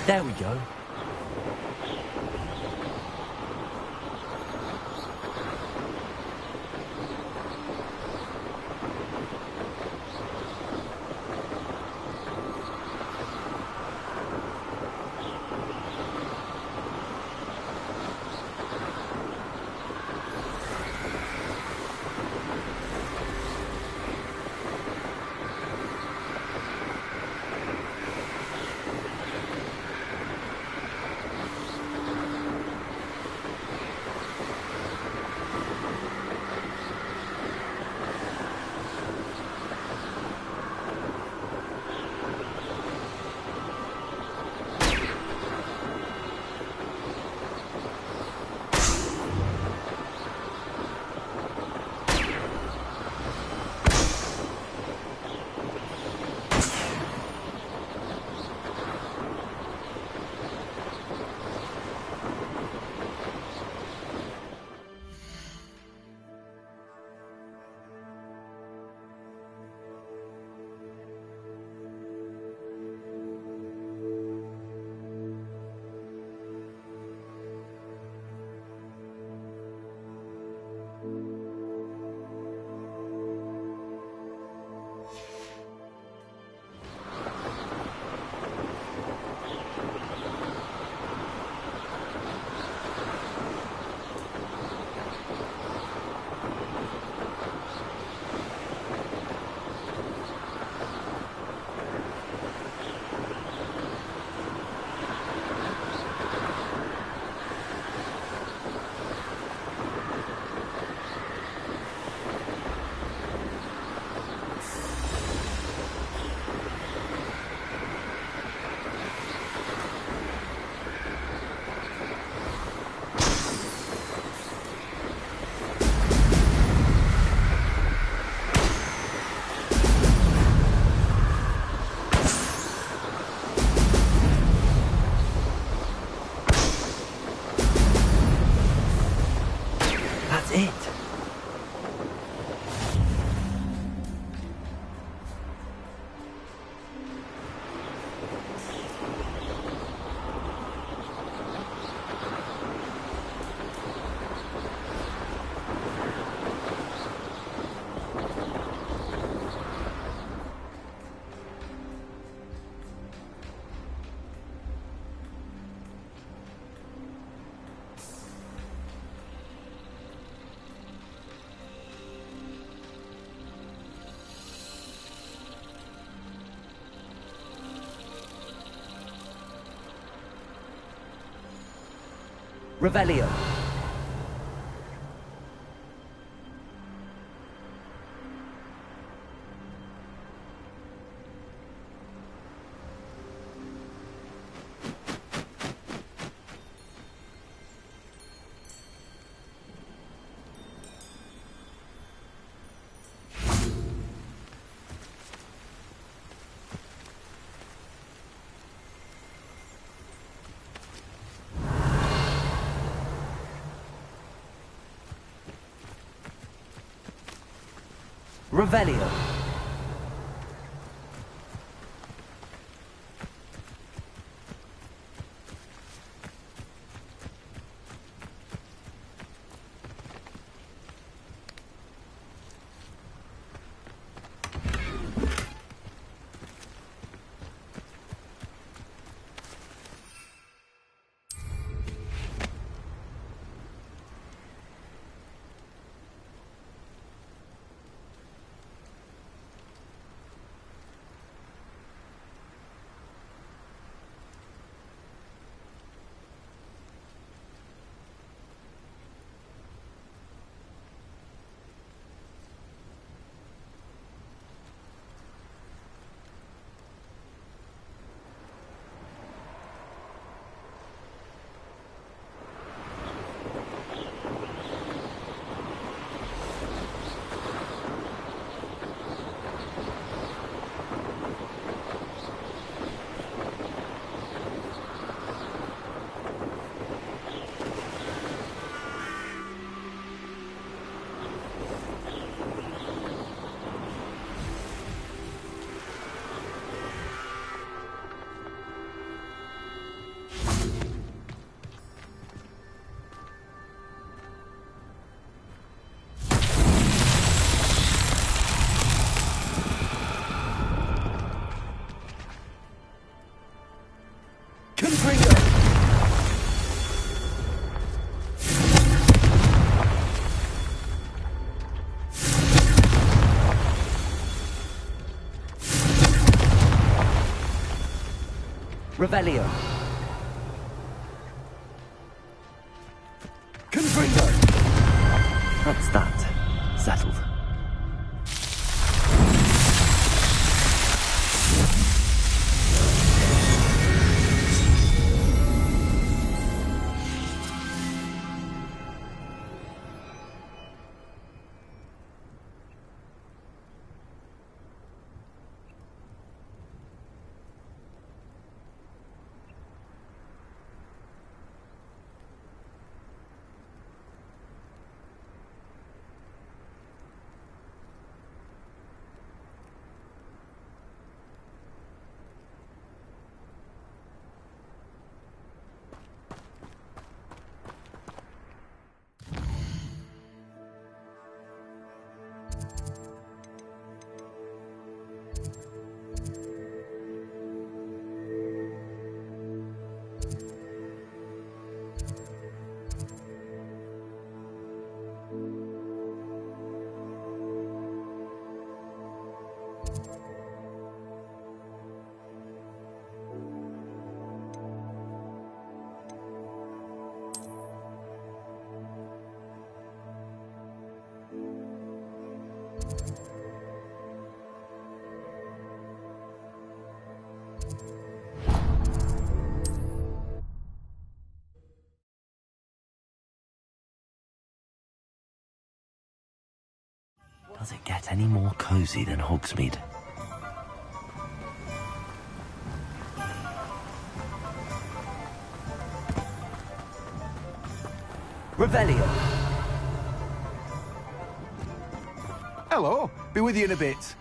There we go. Revelio. Revelio. Revelio. Confringo! That's that. Settled. Does it get any more cozy than Hogsmeade? Revelio. Hello, be with you in a bit.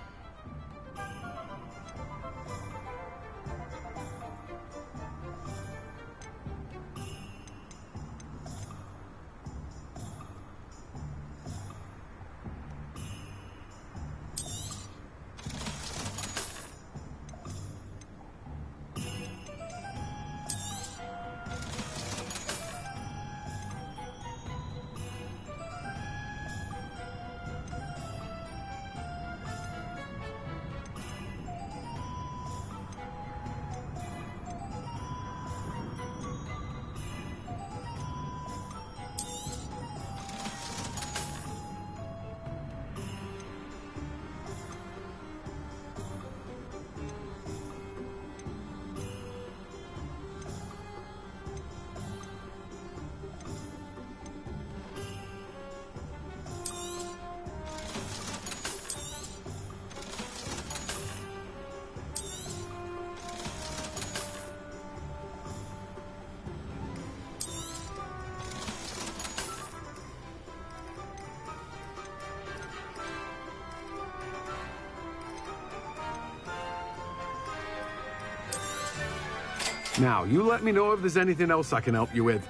Now, you let me know if there's anything else I can help you with.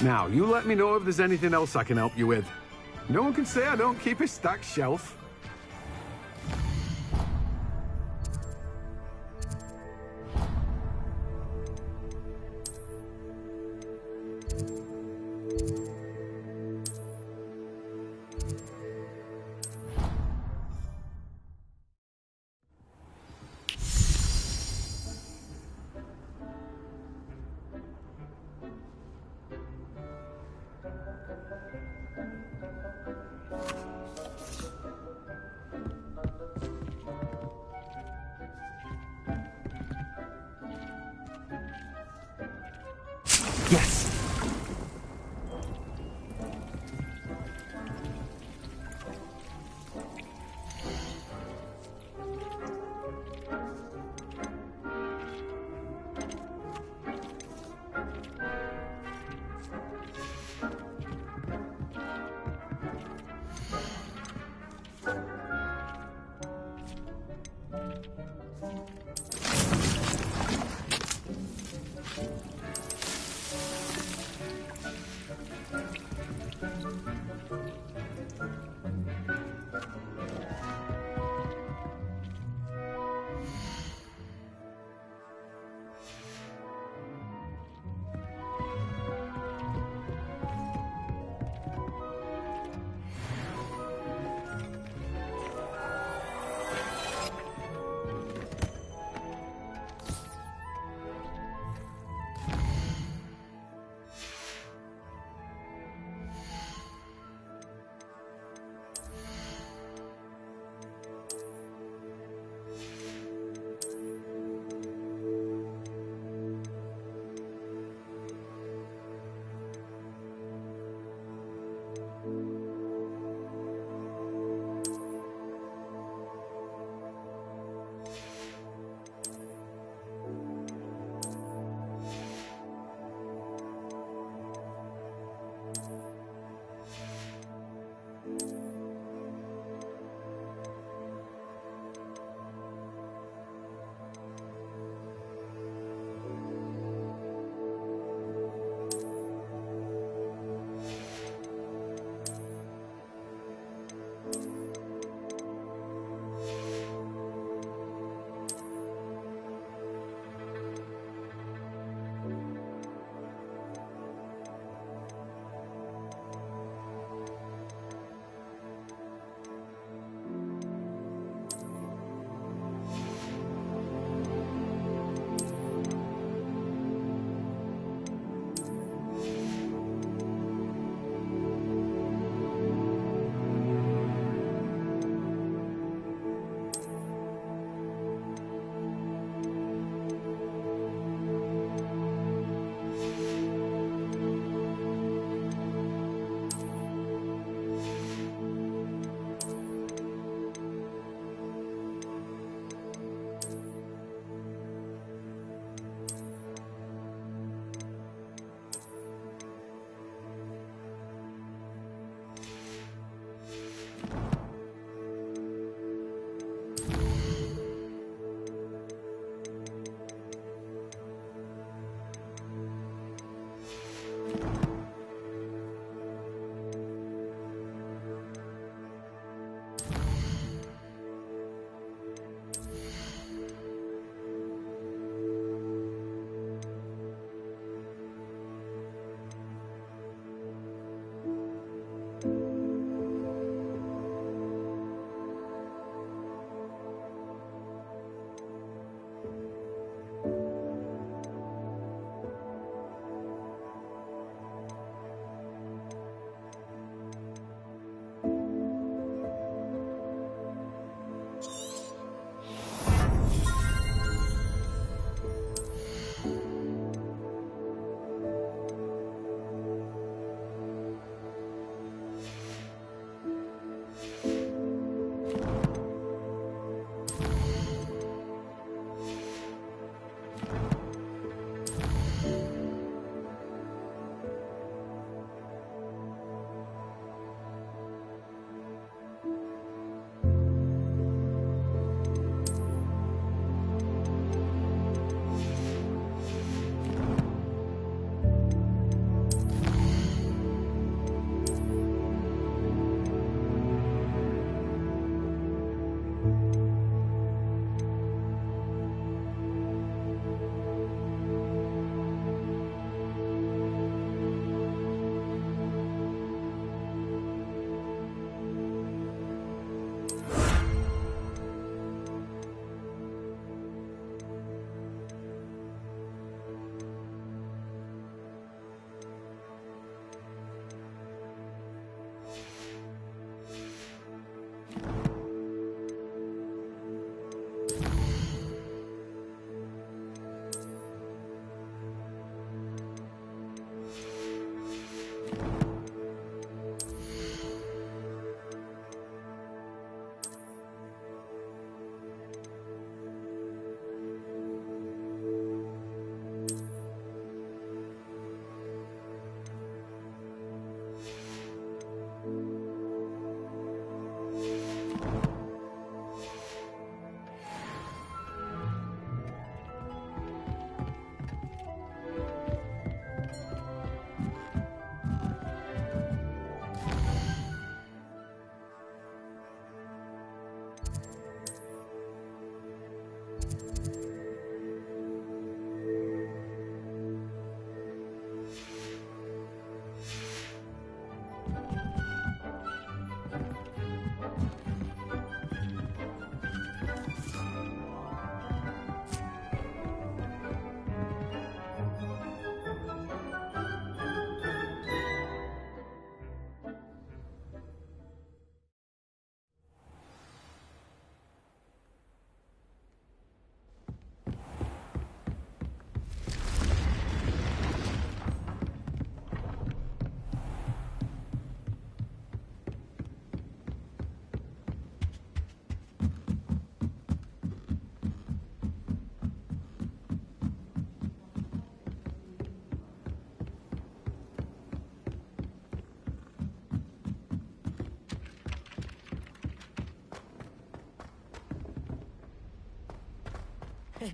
Now, you let me know if there's anything else I can help you with. No one can say I don't keep a stacked shelf. Yes.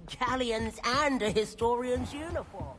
galleons and a historian's uniform.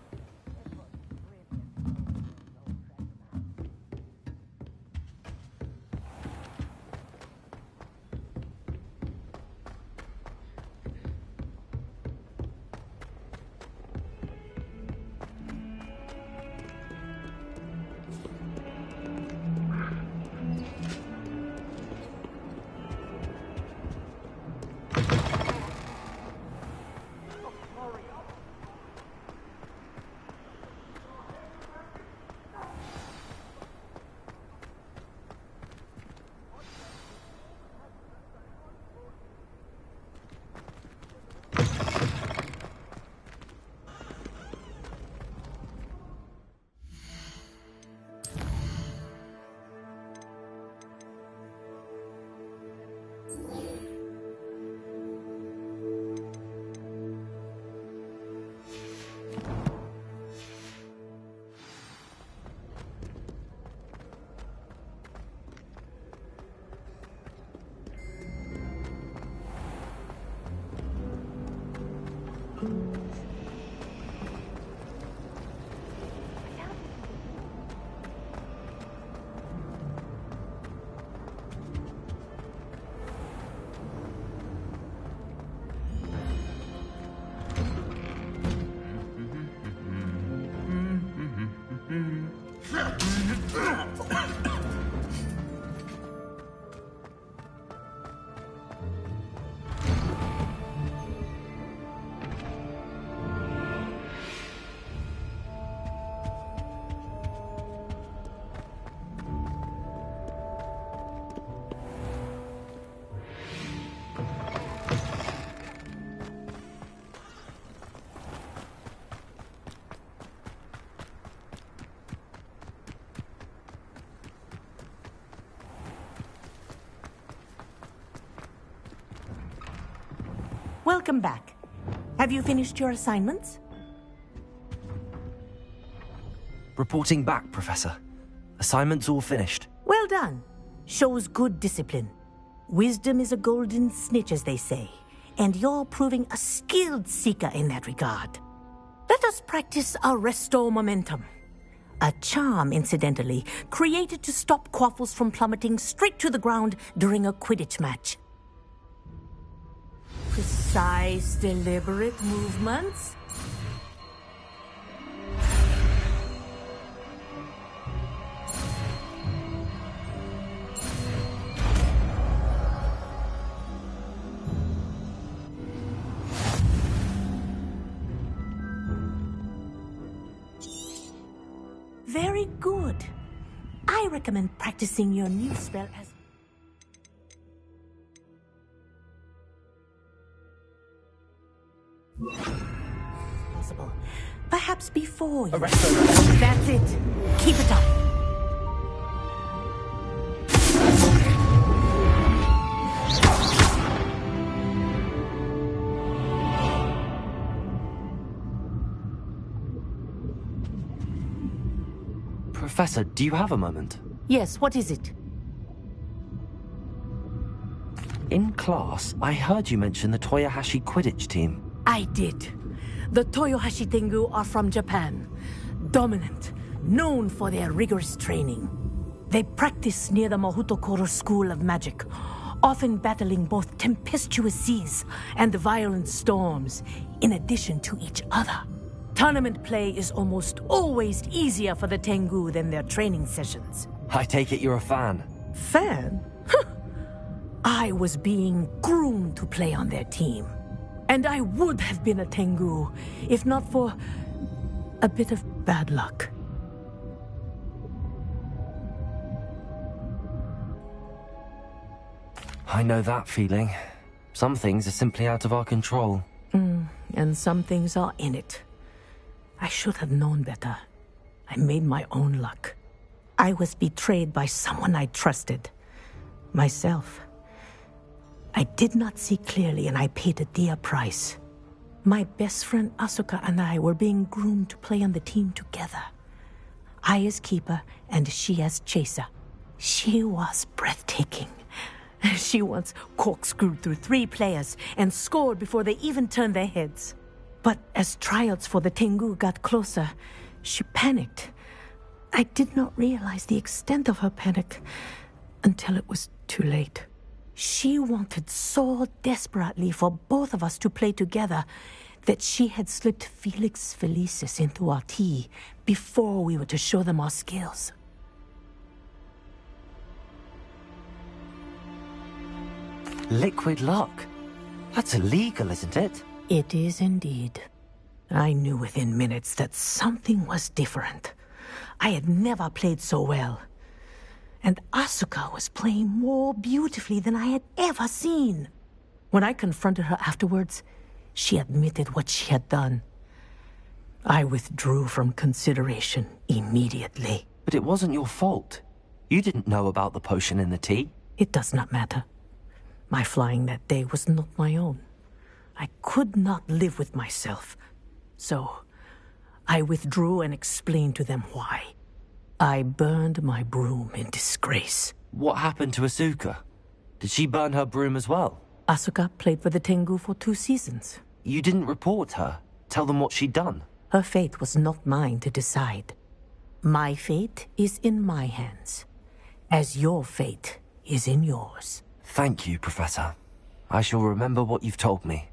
Welcome back. Have you finished your assignments? Reporting back, Professor. Assignments all finished. Well done. Shows good discipline. Wisdom is a golden snitch, as they say, and you're proving a skilled seeker in that regard. Let us practice Arresto Momentum. A charm, incidentally, created to stop Quaffles from plummeting straight to the ground during a Quidditch match. Precise, deliberate movements. Very good. I recommend practicing your new spell as possible. Perhaps before you... That's it. Keep it up. Professor, do you have a moment? Yes, what is it? In class, I heard you mention the Toyohashi Quidditch team. I did. The Toyohashi Tengu are from Japan. Dominant, known for their rigorous training. They practice near the Mahutokoro School of Magic, often battling both tempestuous seas and violent storms, in addition to each other. Tournament play is almost always easier for the Tengu than their training sessions. I take it you're a fan. Fan? I was being groomed to play on their team. And I would have been a Tengu, if not for a bit of bad luck. I know that feeling. Some things are simply out of our control. And some things are in it. I should have known better. I made my own luck. I was betrayed by someone I trusted. Myself. I did not see clearly, and I paid a dear price. My best friend Asuka and I were being groomed to play on the team together. I as keeper, and she as chaser. She was breathtaking. She once corkscrewed through 3 players and scored before they even turned their heads. But as trials for the Tengu got closer, she panicked. I did not realize the extent of her panic until it was too late. She wanted so desperately for both of us to play together that she had slipped Felix Felicis into our tea before we were to show them our skills. Liquid luck? That's illegal, isn't it? It is indeed. I knew within minutes that something was different. I had never played so well. And Asuka was playing more beautifully than I had ever seen. When I confronted her afterwards, she admitted what she had done. I withdrew from consideration immediately. But it wasn't your fault. You didn't know about the potion in the tea. It does not matter. My flying that day was not my own. I could not live with myself. So, I withdrew and explained to them why. I burned my broom in disgrace. What happened to Asuka? Did she burn her broom as well? Asuka played for the Tengu for 2 seasons. You didn't report her? Tell them what she'd done? Her fate was not mine to decide. My fate is in my hands, as your fate is in yours. Thank you, Professor. I shall remember what you've told me.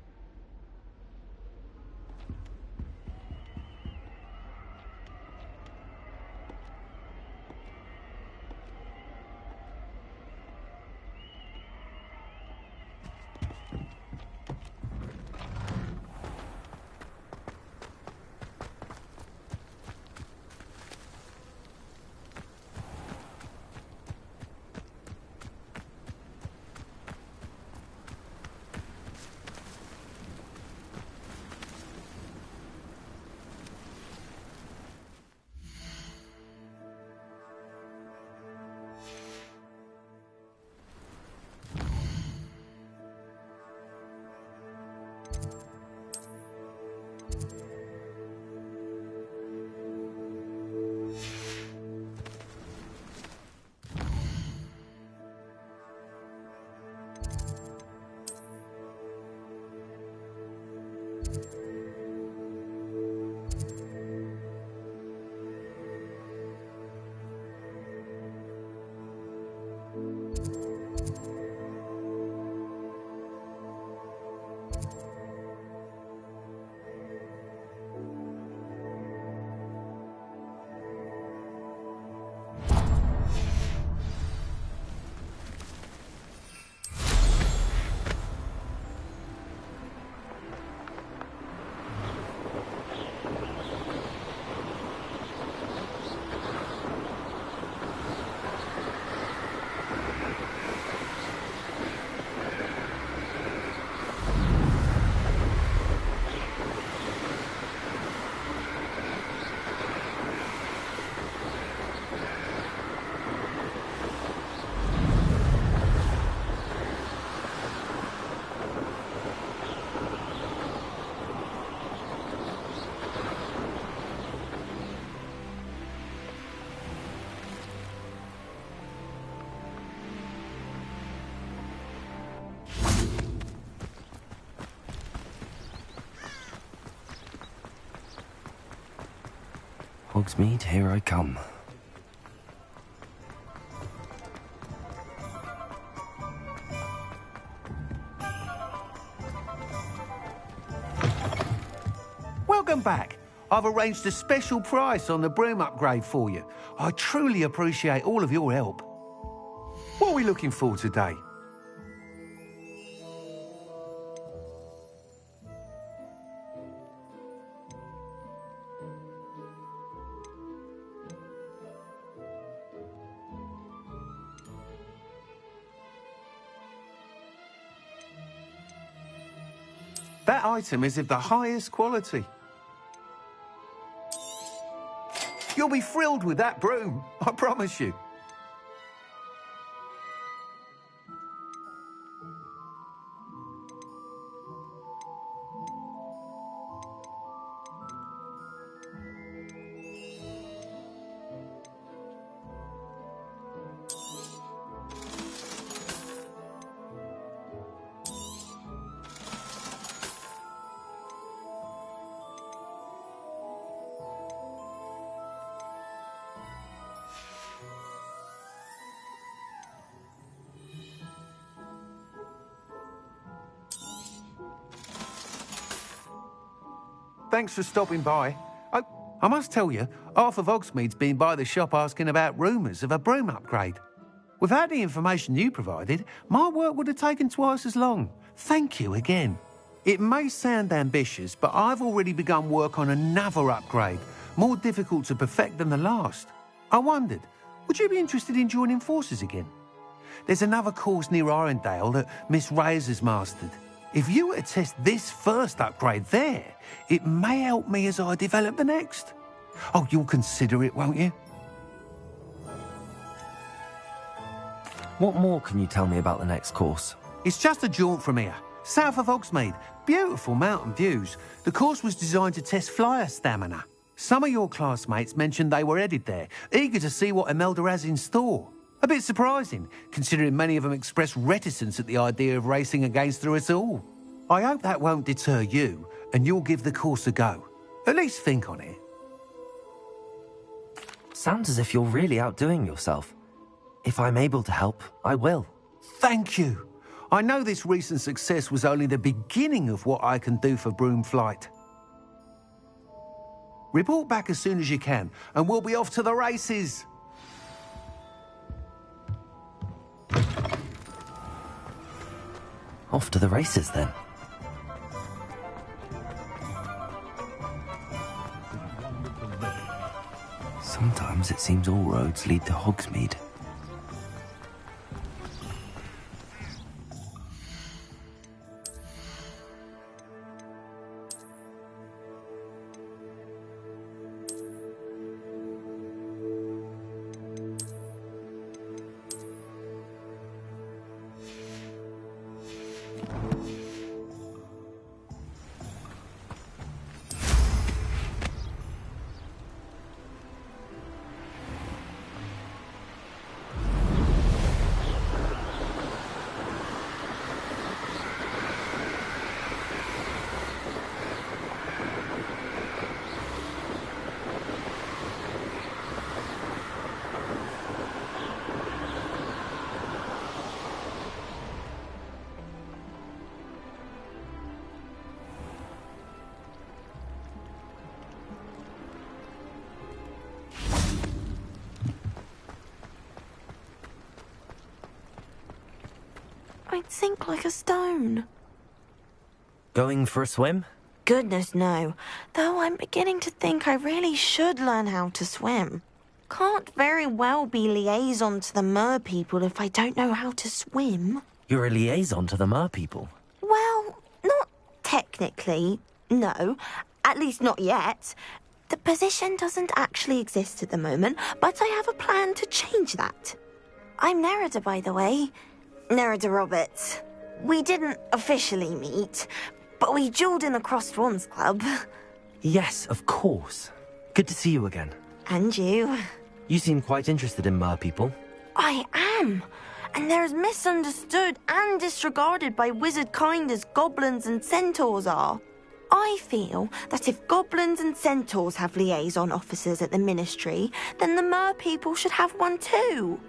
Hogsmeade, here I come. Welcome back. I've arranged a special price on the broom upgrade for you. I truly appreciate all of your help. What are we looking for today? That item is of the highest quality. You'll be thrilled with that broom, I promise you. Thanks for stopping by. I must tell you, half of Hogsmeade's been by the shop asking about rumours of a broom upgrade. Without the information you provided, my work would have taken twice as long. Thank you again. It may sound ambitious, but I've already begun work on another upgrade, more difficult to perfect than the last. I wondered, would you be interested in joining forces again? There's another course near Irondale that Miss Reyes has mastered. If you were to test this first upgrade there, it may help me as I develop the next. Oh, you'll consider it, won't you? What more can you tell me about the next course? It's just a jaunt from here, south of Hogsmeade. Beautiful mountain views. The course was designed to test flyer stamina. Some of your classmates mentioned they were headed there, eager to see what Imelda has in store. A bit surprising, considering many of them expressed reticence at the idea of racing against her at all. I hope that won't deter you, and you'll give the course a go. At least think on it. Sounds as if you're really outdoing yourself. If I'm able to help, I will. Thank you. I know this recent success was only the beginning of what I can do for broom flight. Report back as soon as you can, and we'll be off to the races. Off to the races, then. Sometimes it seems all roads lead to Hogsmeade. I'd sink like a stone. Going for a swim? Goodness, no. Though I'm beginning to think I really should learn how to swim. Can't very well be liaison to the mer people if I don't know how to swim. You're a liaison to the mer people? Well, not technically, no. At least not yet. The position doesn't actually exist at the moment, but I have a plan to change that. I'm Nerida, by the way. Nerida Roberts. We didn't officially meet, but we duelled in the Crossed Swans Club. Yes, of course. Good to see you again. And you. You seem quite interested in mer people. I am. And they're as misunderstood and disregarded by wizard kind as goblins and centaurs are. I feel that if goblins and centaurs have liaison officers at the Ministry, then the mer people should have one too.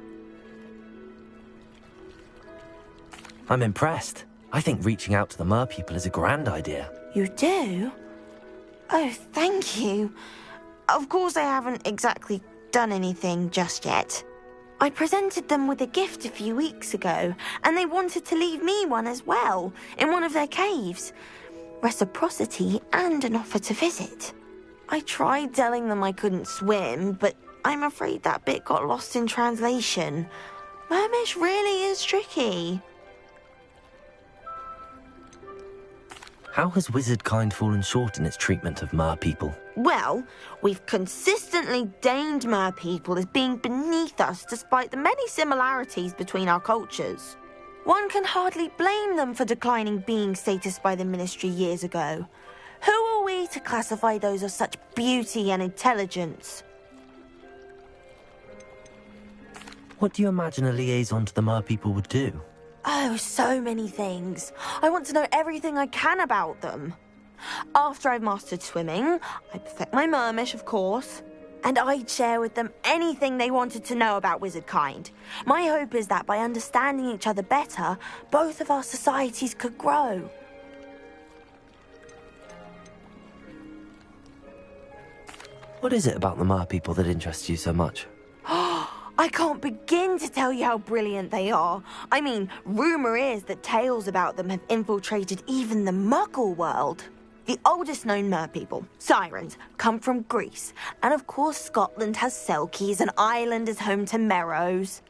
I'm impressed. I think reaching out to the mer people is a grand idea. You do? Oh, thank you. Of course I haven't exactly done anything just yet. I presented them with a gift a few weeks ago, and they wanted to leave me one as well, in one of their caves. Reciprocity and an offer to visit. I tried telling them I couldn't swim, but I'm afraid that bit got lost in translation. Mermish really is tricky. How has wizard kind fallen short in its treatment of mer people? Well, we've consistently deigned mer people as being beneath us despite the many similarities between our cultures. One can hardly blame them for declining being status by the Ministry years ago. Who are we to classify those of such beauty and intelligence? What do you imagine a liaison to the mer people would do? Oh, so many things. I want to know everything I can about them. After I've mastered swimming, I'd perfect my mermish, of course, and I'd share with them anything they wanted to know about wizard kind. My hope is that by understanding each other better, both of our societies could grow. What is it about the Mer people that interests you so much? I can't begin to tell you how brilliant they are. I mean, rumour is that tales about them have infiltrated even the Muggle world. The oldest known Mer people, Sirens, come from Greece. And of course Scotland has Selkies and Ireland is home to Merrows.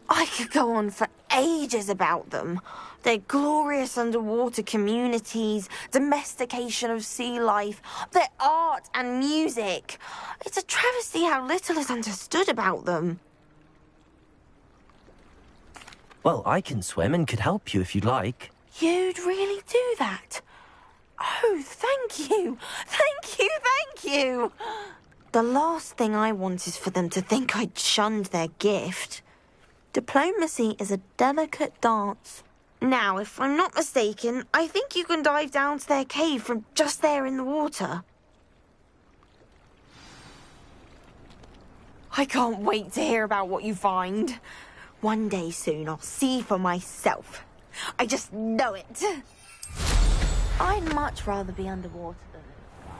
I could go on for ages about them. Their glorious underwater communities, domestication of sea life, their art and music. It's a travesty how little is understood about them. Well, I can swim and could help you if you'd like. You'd really do that? Oh, thank you. Thank you, thank you. The last thing I want is for them to think I'd shunned their gift. Diplomacy is a delicate dance. Now, if I'm not mistaken, I think you can dive down to their cave from just there in the water. I can't wait to hear about what you find. One day soon I'll see for myself. I just know it. I'd much rather be underwater than in the sky.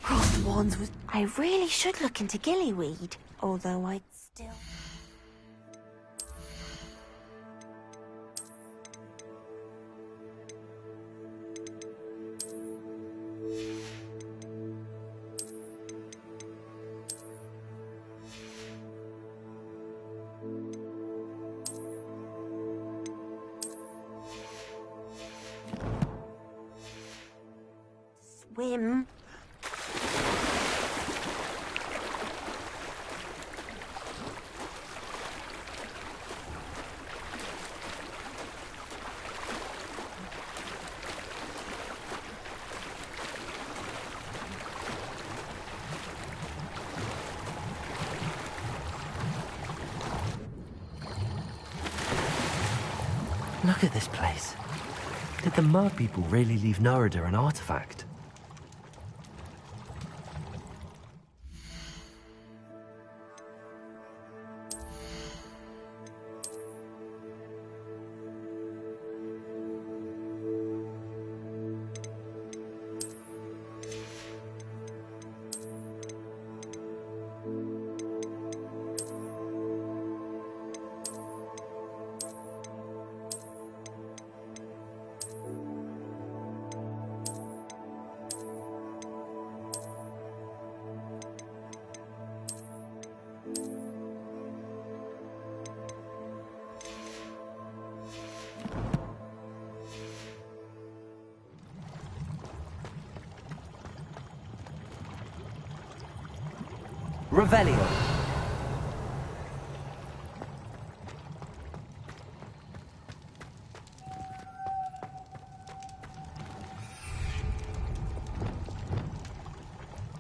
Cross Wands was... I really should look into gillyweed, although I'd still... swim. Look at this place. Did the Mer people really leave Nerida an artifact? Revelio.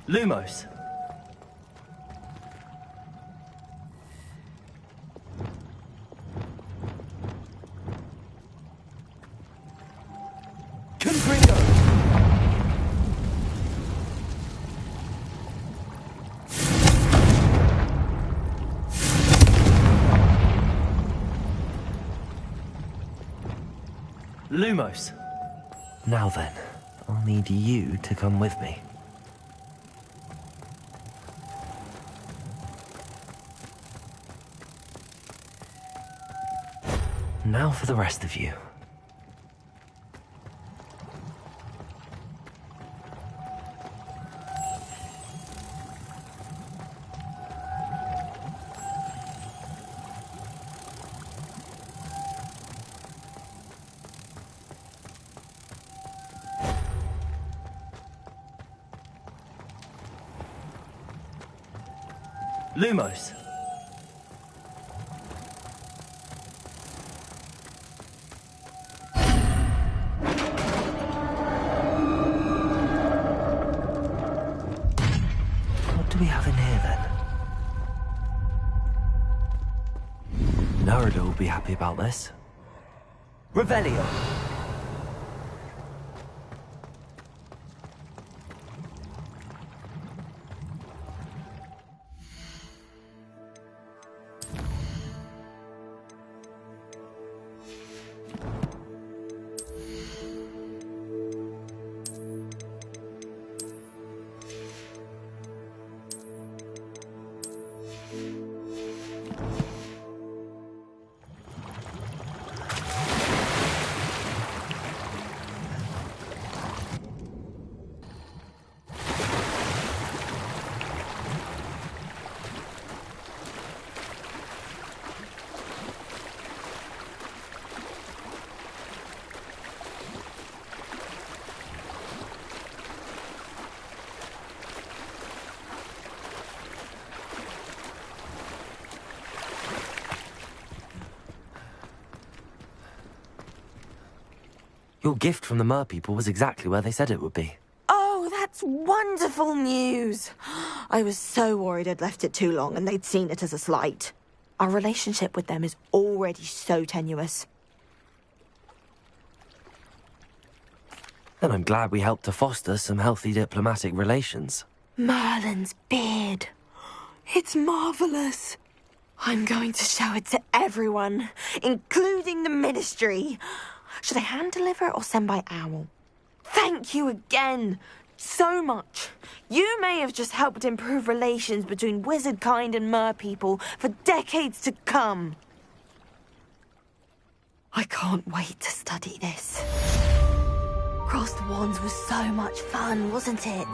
Lumos. Confringo. Lumos. Now then, I'll need you to come with me. Now for the rest of you. Lumos. What do we have in here then? Nerida will be happy about this. Revelio. Your gift from the Mer people was exactly where they said it would be. Oh, that's wonderful news. I was so worried I'd left it too long and they'd seen it as a slight. Our relationship with them is already so tenuous. Then I'm glad we helped to foster some healthy diplomatic relations. Merlin's beard. It's marvelous. I'm going to show it to everyone, including the Ministry. Should I hand deliver or send by owl? Thank you again. So much. You may have just helped improve relations between wizard kind and mer people for decades to come. I can't wait to study this. Crossed Wands was so much fun, wasn't it?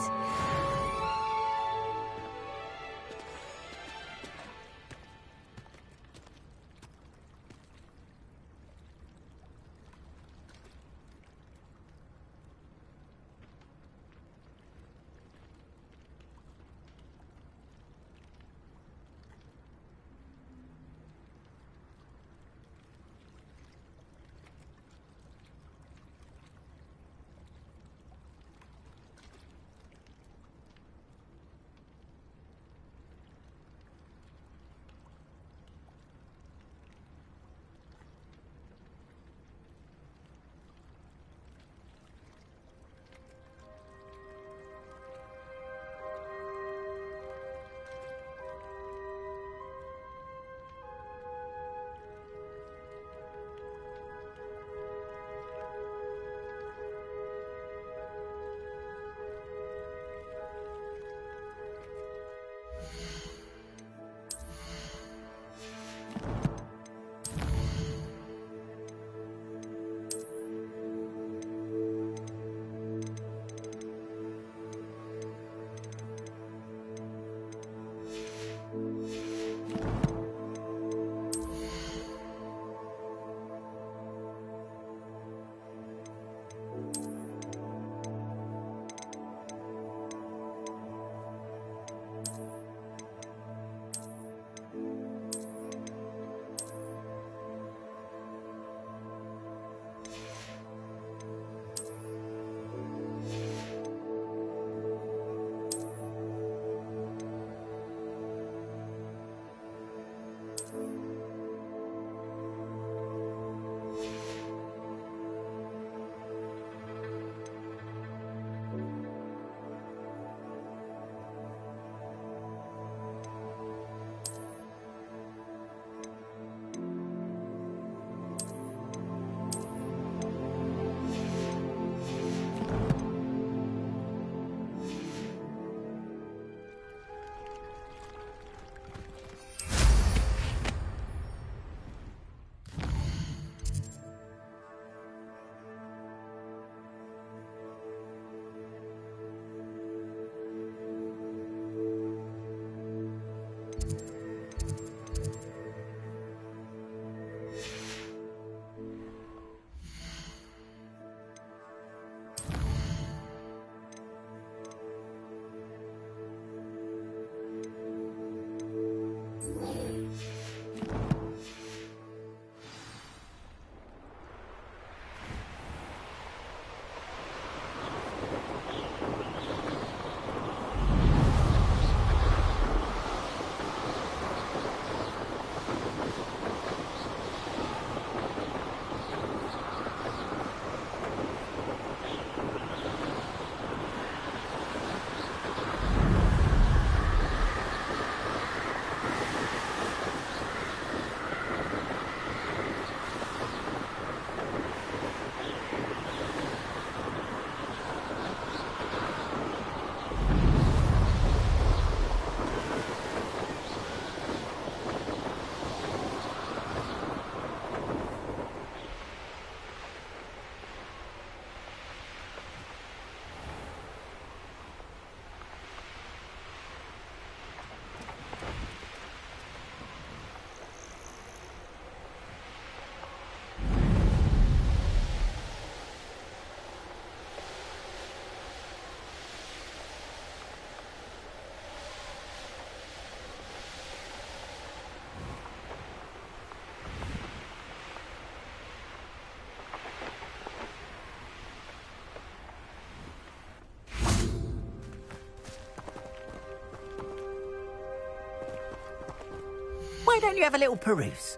Why don't you have a little peruse?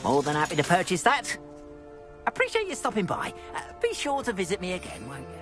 More than happy to purchase that. Appreciate you stopping by. Be sure to visit me again, won't you?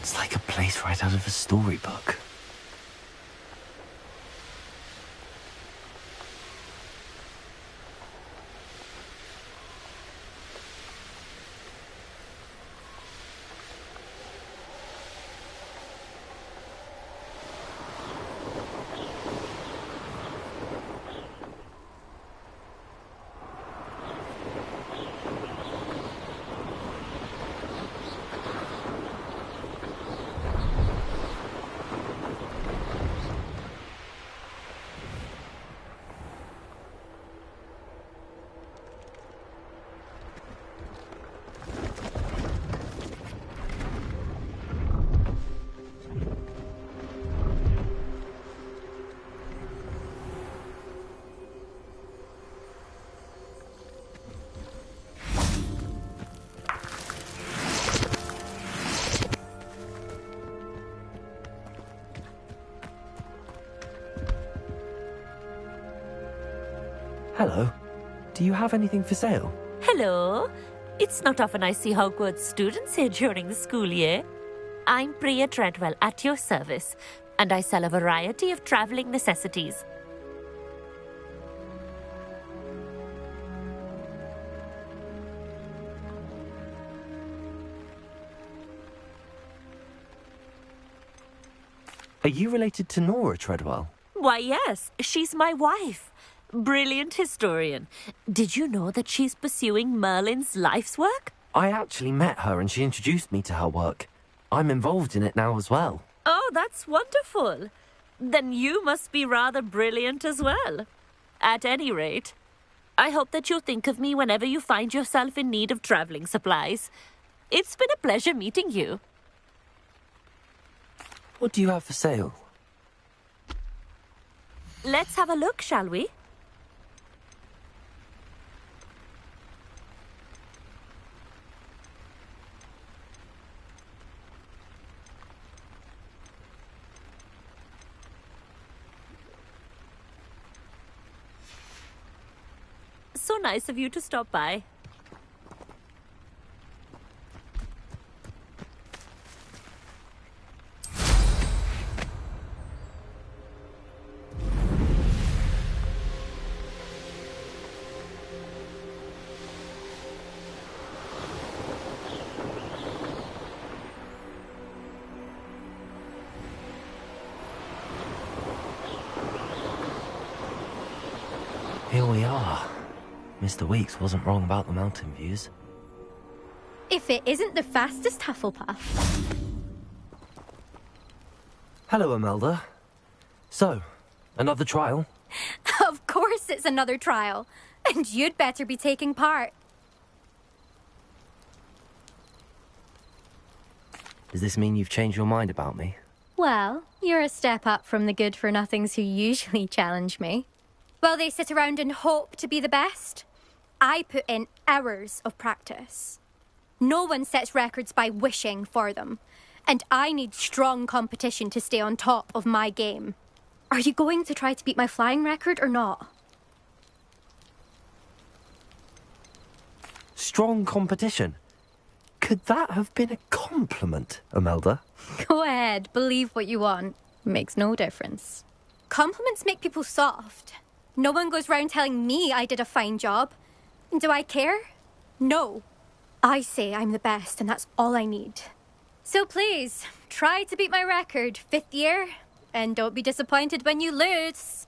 It's like a place right out of a storybook. Hello. Do you have anything for sale? Hello. It's not often I see Hogwarts students here during the school year. I'm Bria Treadwell, at your service, and I sell a variety of travelling necessities. Are you related to Nora Treadwell? Why, yes, she's my wife. Brilliant historian. Did you know that she's pursuing Merlin's life's work? I actually met her and she introduced me to her work. I'm involved in it now as well. Oh, that's wonderful. Then you must be rather brilliant as well. At any rate, I hope that you'll think of me whenever you find yourself in need of travelling supplies. It's been a pleasure meeting you. What do you have for sale? Let's have a look, shall we? So nice of you to stop by. Here we are. Mr. Weeks wasn't wrong about the mountain views. If it isn't the fastest Hufflepuff. Hello, Imelda. So, another trial? Of course it's another trial. And you'd better be taking part. Does this mean you've changed your mind about me? Well, you're a step up from the good-for-nothings who usually challenge me. While they sit around and hope to be the best, I put in hours of practice. No one sets records by wishing for them, and I need strong competition to stay on top of my game. Are you going to try to beat my flying record or not? Strong competition? Could that have been a compliment, Imelda? Go ahead, believe what you want. Makes no difference. Compliments make people soft. No one goes round telling me I did a fine job. Do I care? No. I say I'm the best, and that's all I need. So please, try to beat my record, 5th year, and don't be disappointed when you lose.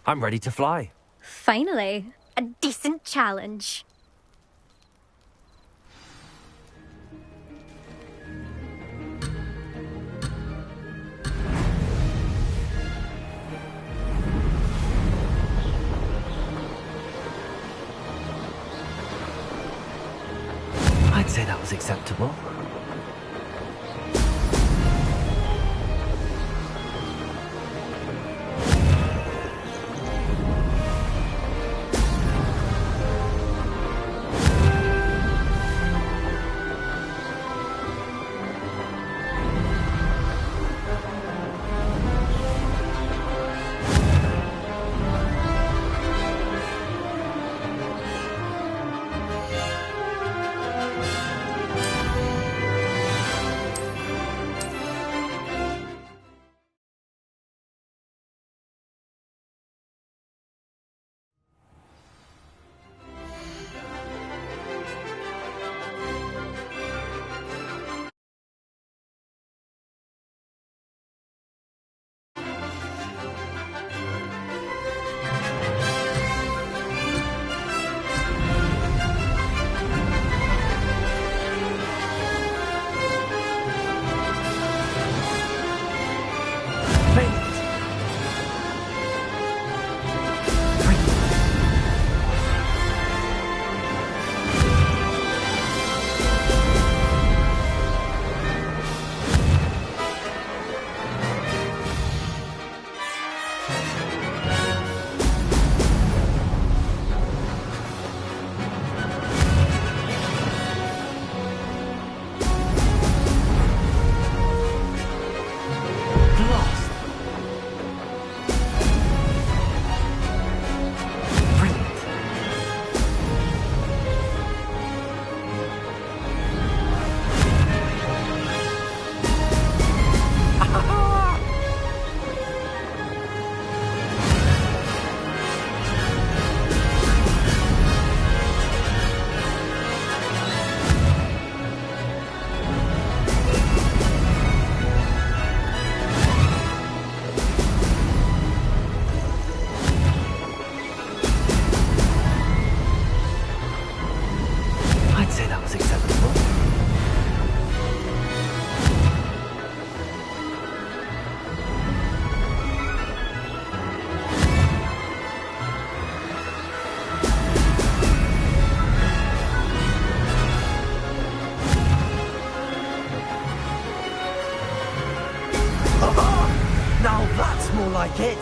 I'm ready to fly. Finally, a decent challenge. I'd say that was acceptable. like it.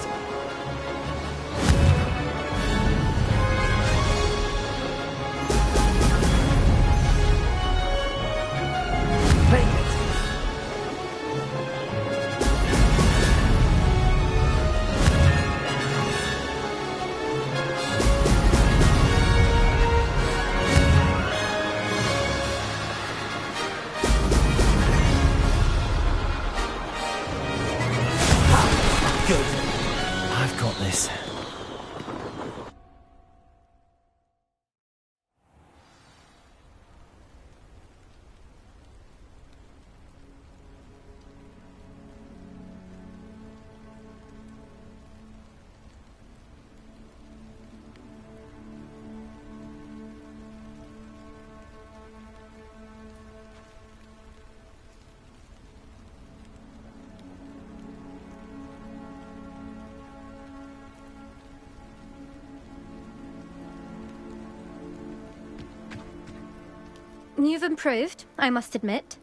You've improved, I must admit.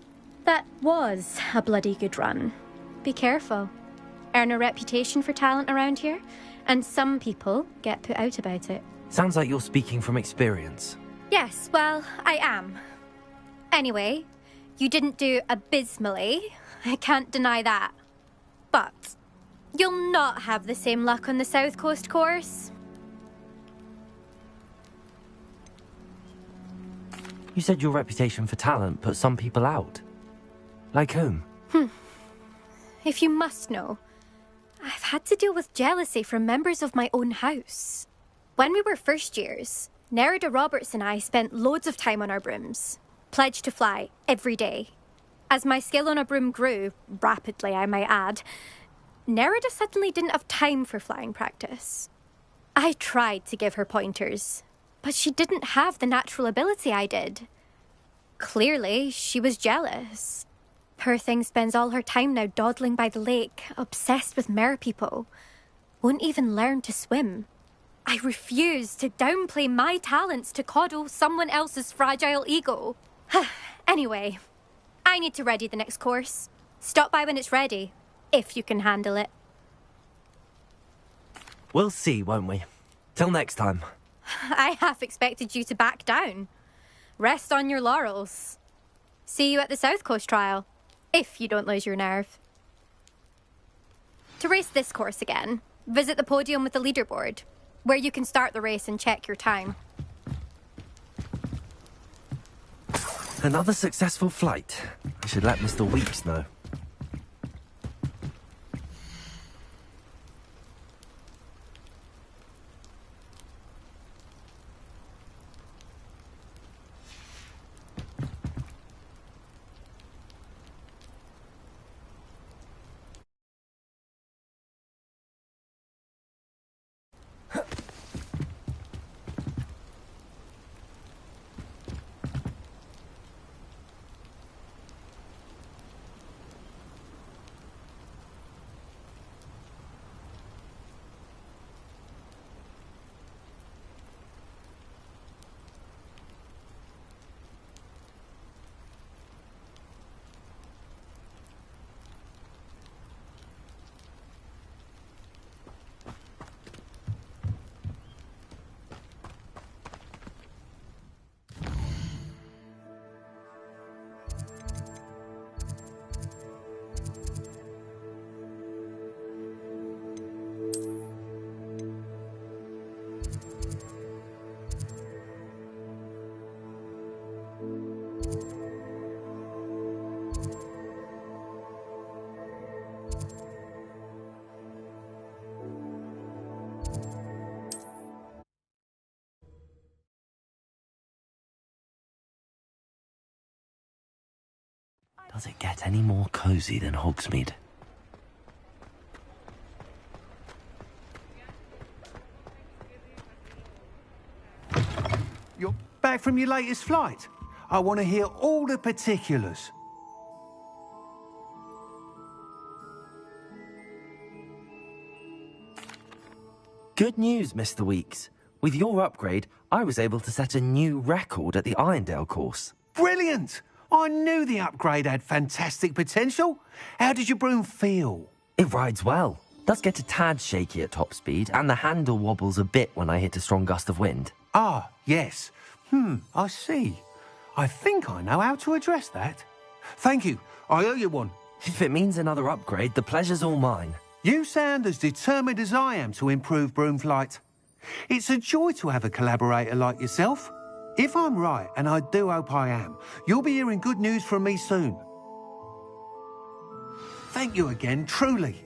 That was a bloody good run. Be careful. Earn a reputation for talent around here, and some people get put out about it. Sounds like you're speaking from experience. Yes, well, I am. Anyway, you didn't do abysmally. I can't deny that. But you'll not have the same luck on the South Coast course. You said your reputation for talent put some people out. Like whom? If you must know, I've had to deal with jealousy from members of my own house. When we were first years, Nerida Roberts and I spent loads of time on our brooms, pledged to fly every day. As my skill on a broom grew, rapidly I might add, Nerida suddenly didn't have time for flying practice. I tried to give her pointers, but she didn't have the natural ability I did. Clearly, she was jealous. Poor thing spends all her time now dawdling by the lake, obsessed with merpeople. Won't even learn to swim. I refuse to downplay my talents to coddle someone else's fragile ego. Anyway, I need to ready the next course. Stop by when it's ready, if you can handle it. We'll see, won't we? Till next time. I half expected you to back down. Rest on your laurels. See you at the South Coast trial, if you don't lose your nerve. To race this course again, visit the podium with the leaderboard, where you can start the race and check your time. Another successful flight. I should let Mr. Weeks know. Does it get any more cozy than Hogsmeade? You're back from your latest flight? I want to hear all the particulars. Good news, Mr. Weeks. With your upgrade, I was able to set a new record at the Irondale course. Brilliant! I knew the upgrade had fantastic potential. How did your broom feel? It rides well. Does get a tad shaky at top speed, and the handle wobbles a bit when I hit a strong gust of wind. Ah, yes. I see. I think I know how to address that. Thank you. I owe you one. If it means another upgrade, the pleasure's all mine. You sound as determined as I am to improve broom flight. It's a joy to have a collaborator like yourself. If I'm right, and I do hope I am, you'll be hearing good news from me soon. Thank you again, truly.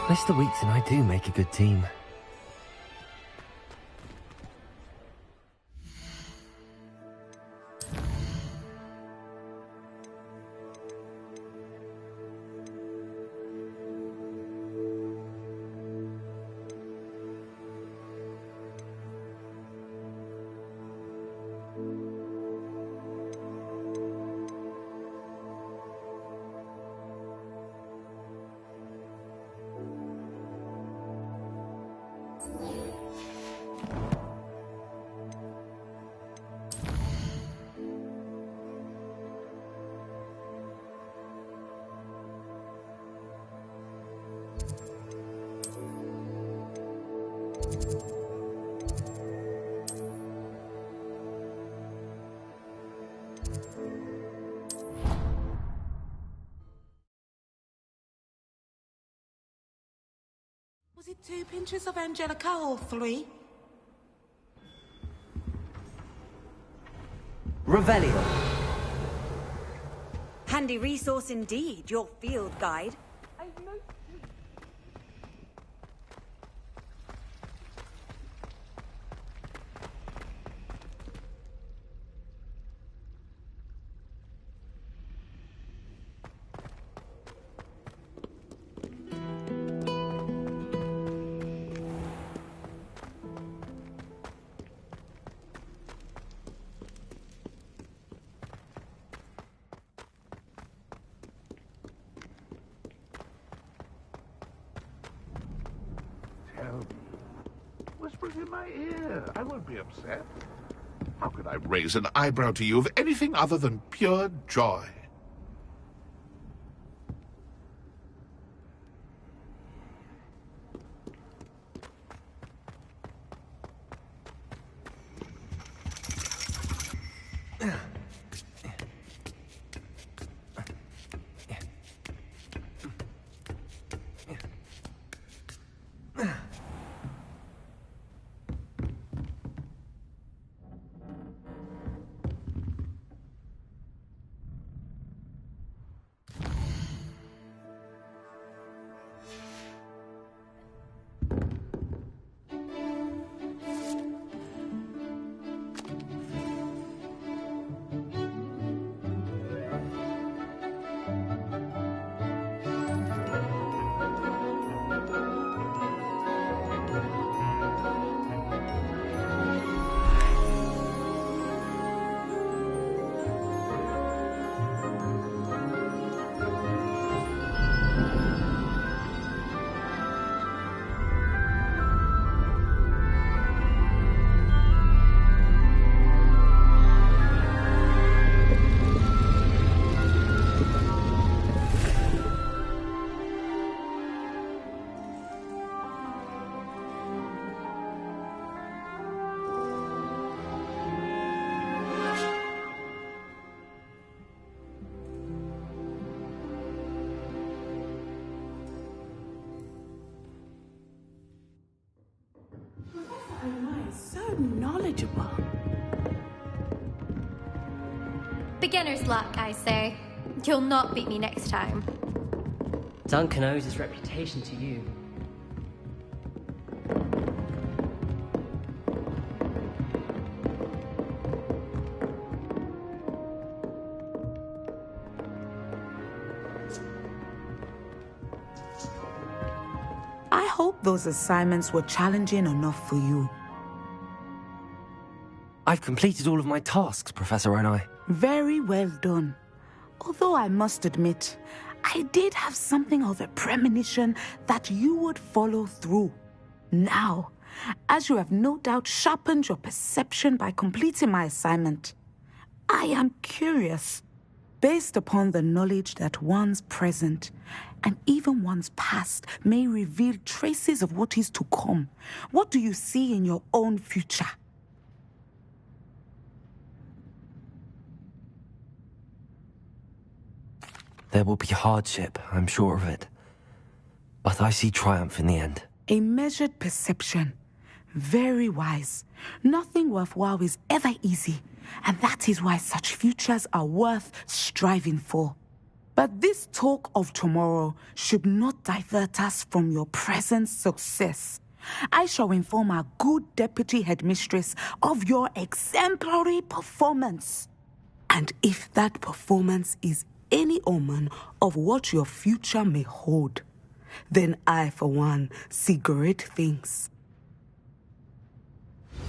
Mr. Weeks and I do make a good team. Was it 2 pinches of Angelica or 3? Revelio. Handy resource indeed, your field guide. Tell me. Whispers in my ear. I won't be upset. How could I raise an eyebrow to you of anything other than pure joy? So knowledgeable. Beginner's luck, I say. You'll not beat me next time. Duncan owes his reputation to you. I hope those assignments were challenging enough for you. I've completed all of my tasks, Professor Onai. Very well done. Although I must admit, I did have something of a premonition that you would follow through. Now, as you have no doubt sharpened your perception by completing my assignment, I am curious, based upon the knowledge that one's present and even one's past may reveal traces of what is to come. What do you see in your own future? There will be hardship, I'm sure of it. But I see triumph in the end. A measured perception. Very wise. Nothing worthwhile is ever easy, and that is why such futures are worth striving for. But this talk of tomorrow should not divert us from your present success. I shall inform our good deputy headmistress of your exemplary performance. And if that performance is any omen of what your future may hold, then I, for one, see great things.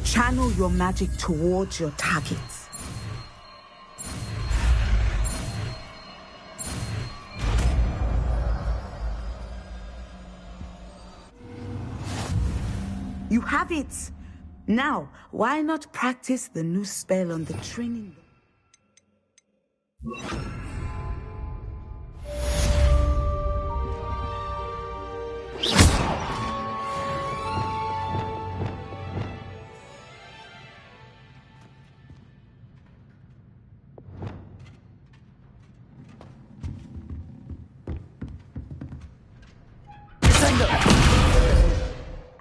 Channel your magic towards your targets. You have it! Now, why not practice the new spell on the training?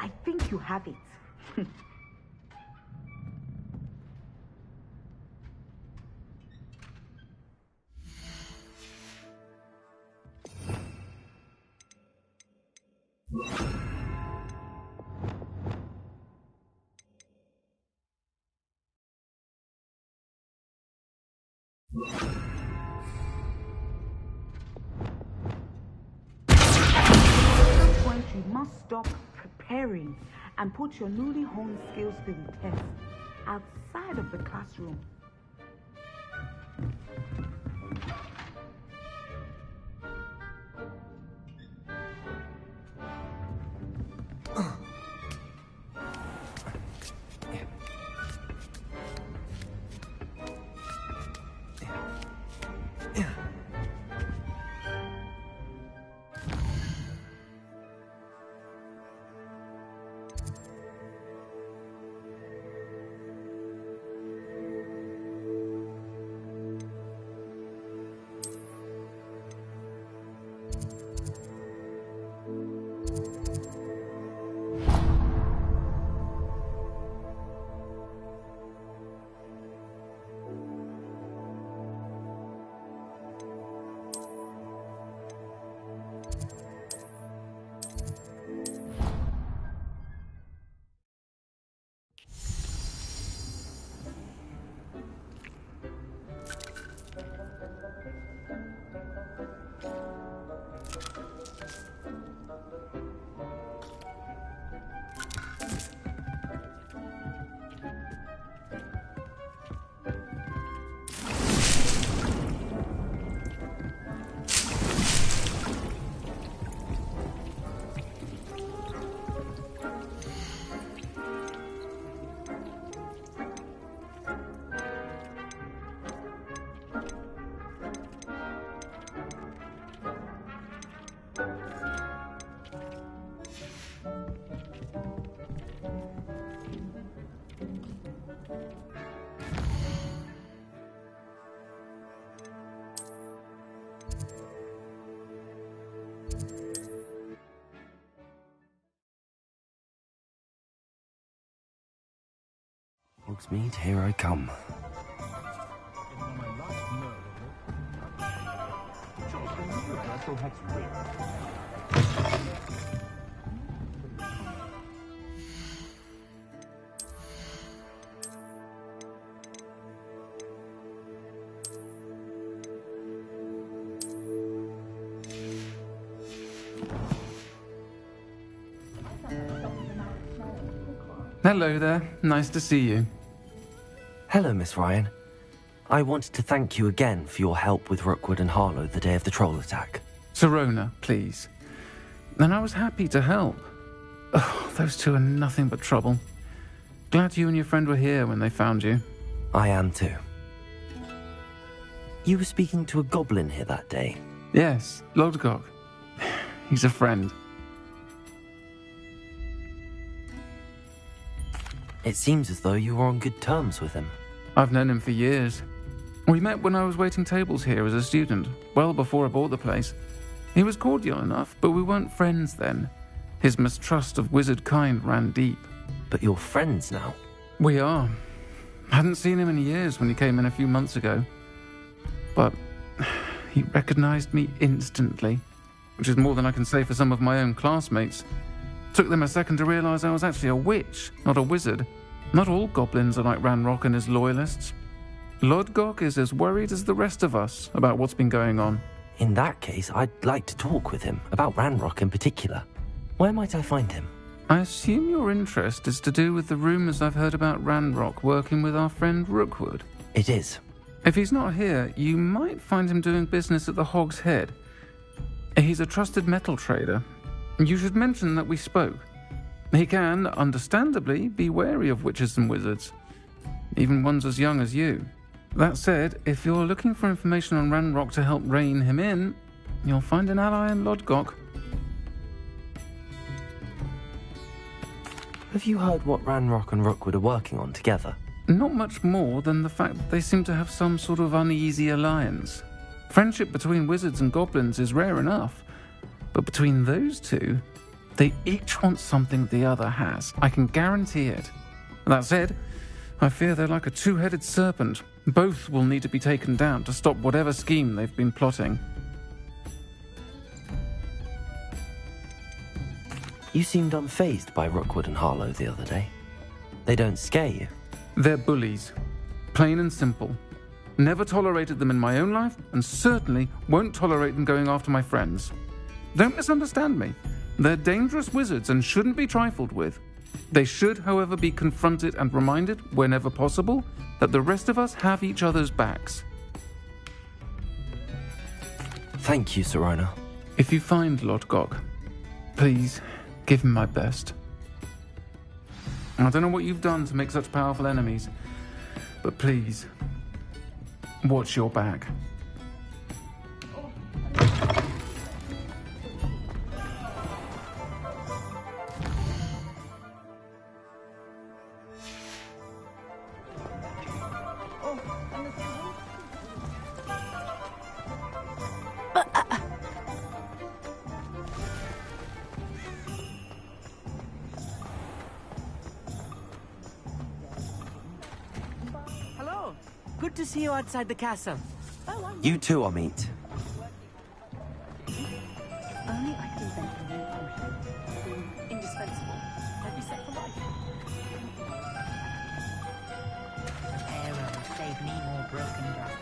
I think you have it. you must stop preparing and put your newly honed skills to the test outside of the classroom. Hogsmeade, here I come. Hello there. Nice to see you. Hello, Miss Ryan. I wanted to thank you again for your help with Rookwood and Harlow the day of the troll attack. Serona, please. And I was happy to help. Oh, those two are nothing but trouble. Glad you and your friend were here when they found you. I am too. You were speaking to a goblin here that day. Yes, Lodgok. He's a friend. It seems as though you were on good terms with him. I've known him for years. We met when I was waiting tables here as a student, well before I bought the place. He was cordial enough, but we weren't friends then. His mistrust of wizard kind ran deep. But you're friends now? We are. Hadn't seen him in years when he came in a few months ago. But he recognized me instantly, which is more than I can say for some of my own classmates. Took them a second to realize I was actually a witch, not a wizard. Not all goblins are like Ranrock and his loyalists. Lodgok is as worried as the rest of us about what's been going on. In that case, I'd like to talk with him, about Ranrock in particular. Where might I find him? I assume your interest is to do with the rumors I've heard about Ranrock working with our friend Rookwood. It is. If he's not here, you might find him doing business at the Hog's Head. He's a trusted metal trader. You should mention that we spoke. He can, understandably, be wary of witches and wizards, even ones as young as you. That said, if you're looking for information on Ranrock to help rein him in, you'll find an ally in Lodgok. Have you heard what Ranrock and Rookwood are working on together? Not much more than the fact that they seem to have some sort of uneasy alliance. Friendship between wizards and goblins is rare enough, but between those two, they each want something the other has. I can guarantee it. That said, I fear they're like a two-headed serpent. Both will need to be taken down to stop whatever scheme they've been plotting. You seemed unfazed by Rookwood and Harlow the other day. They don't scare you? They're bullies. Plain and simple. Never tolerated them in my own life, and certainly won't tolerate them going after my friends. Don't misunderstand me. They're dangerous wizards and shouldn't be trifled with. They should, however, be confronted and reminded, whenever possible, that the rest of us have each other's backs. Thank you, Serona. If you find Lord Gok, please give him my best. I don't know what you've done to make such powerful enemies, but please, watch your back. Hello. Good to see you outside the castle. You too, Amit. Only I could invent a new potion. Indispensable. I'd be set for life. Arrow save me more broken glass.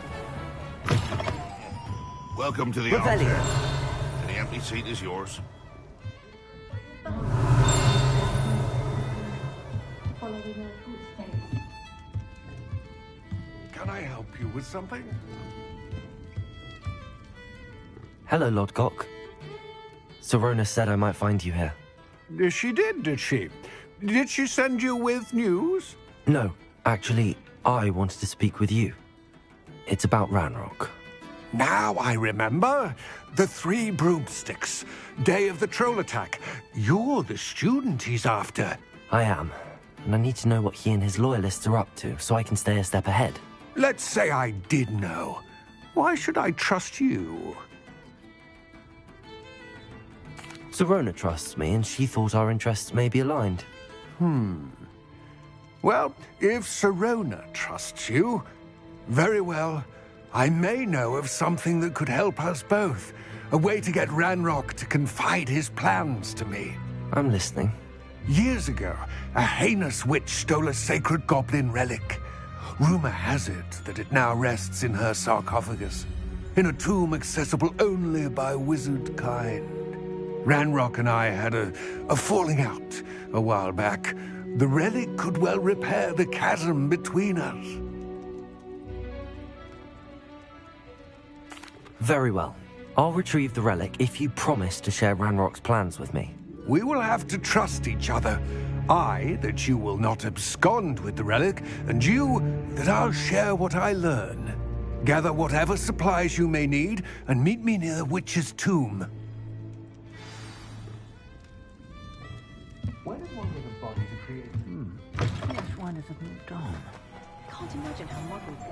Welcome to the Revelio. altar. Any empty seat is yours. Can I help you with something? Hello, Lord Gok. Serona said I might find you here. She did she? Did she send you with news? No, actually, I wanted to speak with you. It's about Ranrock. Now I remember. The 3 broomsticks. Day of the troll attack. You're the student he's after. I am, and I need to know what he and his loyalists are up to so I can stay a step ahead. Let's say I did know. Why should I trust you? Serona trusts me, and she thought our interests may be aligned. Well, if Serona trusts you, very well. I may know of something that could help us both. A way to get Ranrock to confide his plans to me. I'm listening. Years ago, a heinous witch stole a sacred goblin relic. Rumor has it that it now rests in her sarcophagus, in a tomb accessible only by wizard kind. Ranrock and I had a falling out a while back. The relic could well repair the chasm between us. Very well. I'll retrieve the relic if you promise to share Ranrock's plans with me. We will have to trust each other. I, that you will not abscond with the relic, and you, that I'll share what I learn. Gather whatever supplies you may need, and meet me near the witch's tomb. Where did one get a body to create? Yes, one has moved on. Can't imagine how modern it is.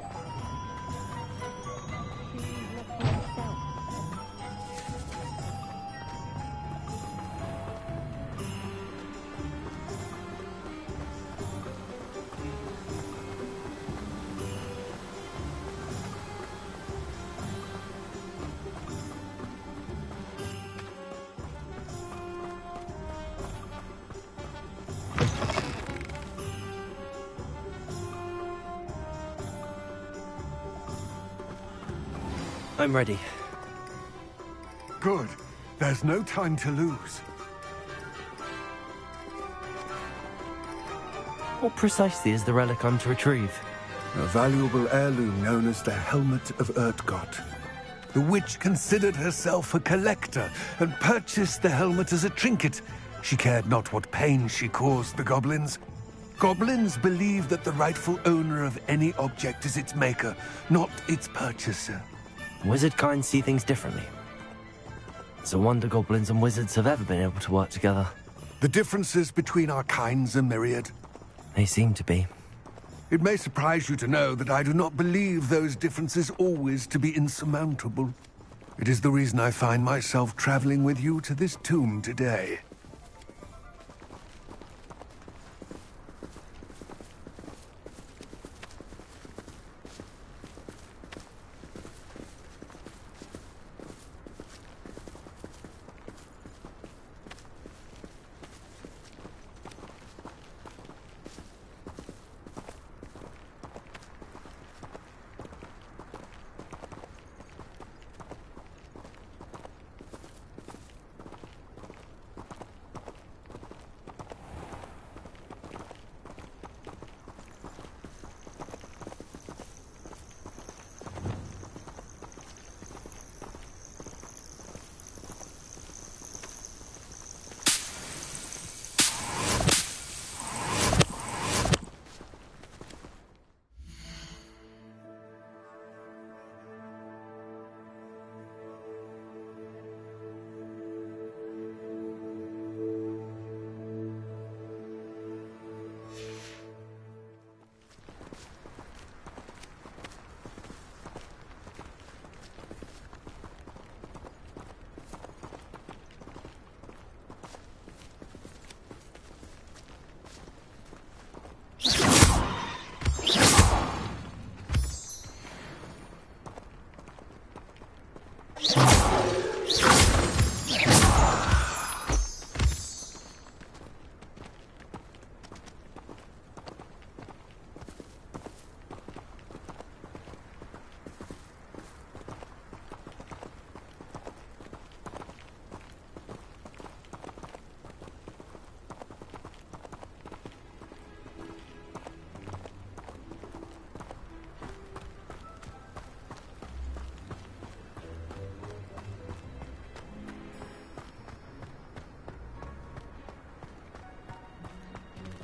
I'm ready. Good. There's no time to lose. What precisely is the relic I'm to retrieve? A valuable heirloom known as the Helmet of Urtgott. The witch considered herself a collector and purchased the helmet as a trinket. She cared not what pain she caused the goblins. Goblins believe that the rightful owner of any object is its maker, not its purchaser. Wizard kind see things differently. It's a wonder goblins and wizards have ever been able to work together. The differences between our kinds are myriad. They seem to be. It may surprise you to know that I do not believe those differences always to be insurmountable. It is the reason I find myself traveling with you to this tomb today.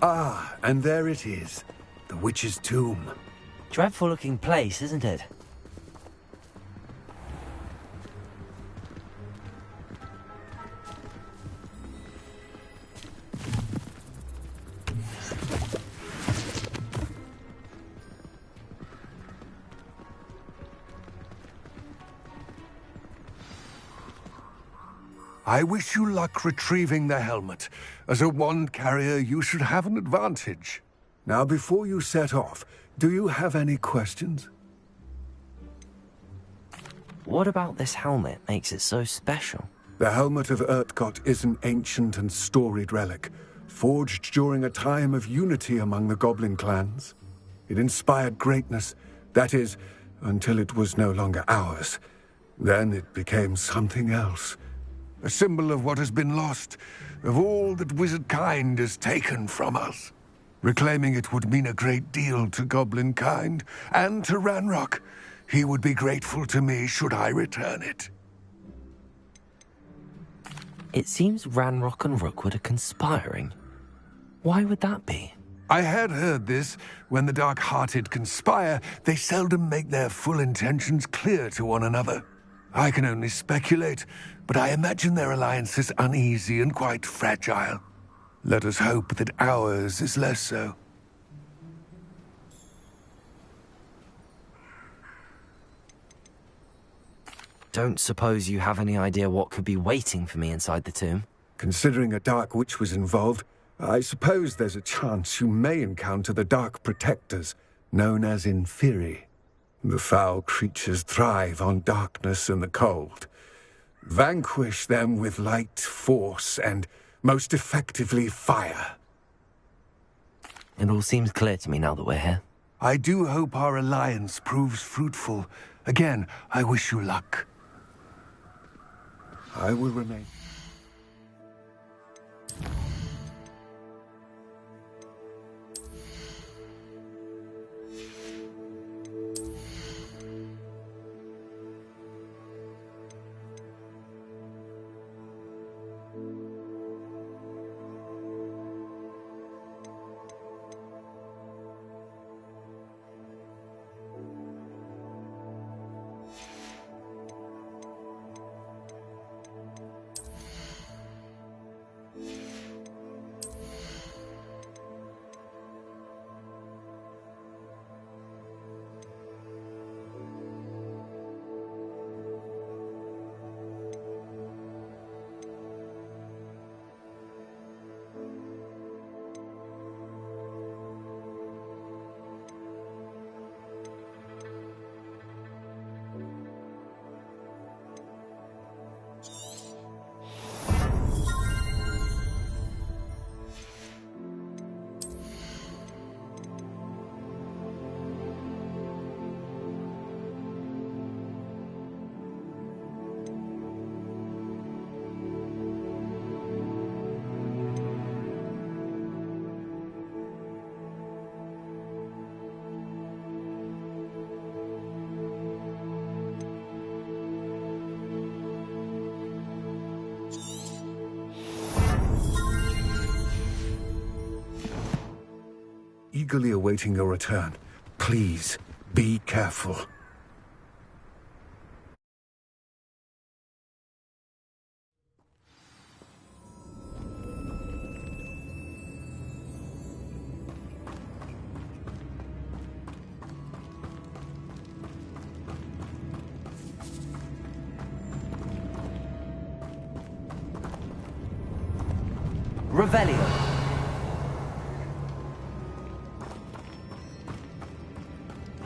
Ah, and there it is. The witch's tomb. Dreadful looking place, isn't it? I wish you luck retrieving the helmet. As a wand carrier, you should have an advantage. Now, before you set off, do you have any questions? What about this helmet makes it so special? The helmet of Urtkot is an ancient and storied relic, forged during a time of unity among the goblin clans. It inspired greatness, that is, until it was no longer ours. Then it became something else. A symbol of what has been lost, of all that wizard kind has taken from us. Reclaiming it would mean a great deal to goblin kind, and to Ranrock. He would be grateful to me should I return it. It seems Ranrock and Rookwood are conspiring. Why would that be? I had heard this. When the dark-hearted conspire, they seldom make their full intentions clear to one another. I can only speculate, but I imagine their alliance is uneasy and quite fragile. Let us hope that ours is less so. Don't suppose you have any idea what could be waiting for me inside the tomb? Considering a Dark Witch was involved, I suppose there's a chance you may encounter the Dark Protectors, known as Inferi. The foul creatures thrive on darkness and the cold. Vanquish them with light, force, and, most effectively, fire. It all seems clear to me now that we're here. I do hope our alliance proves fruitful. Again, I wish you luck. I will remain. Eagerly awaiting your return. Please, be careful. Revelio.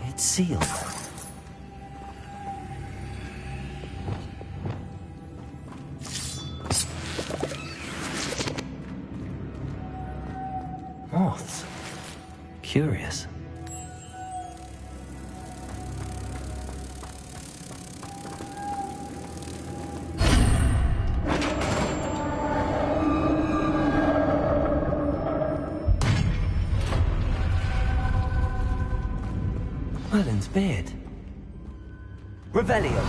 It's sealed. Moths. Curious. Merlin's beard. Revelio.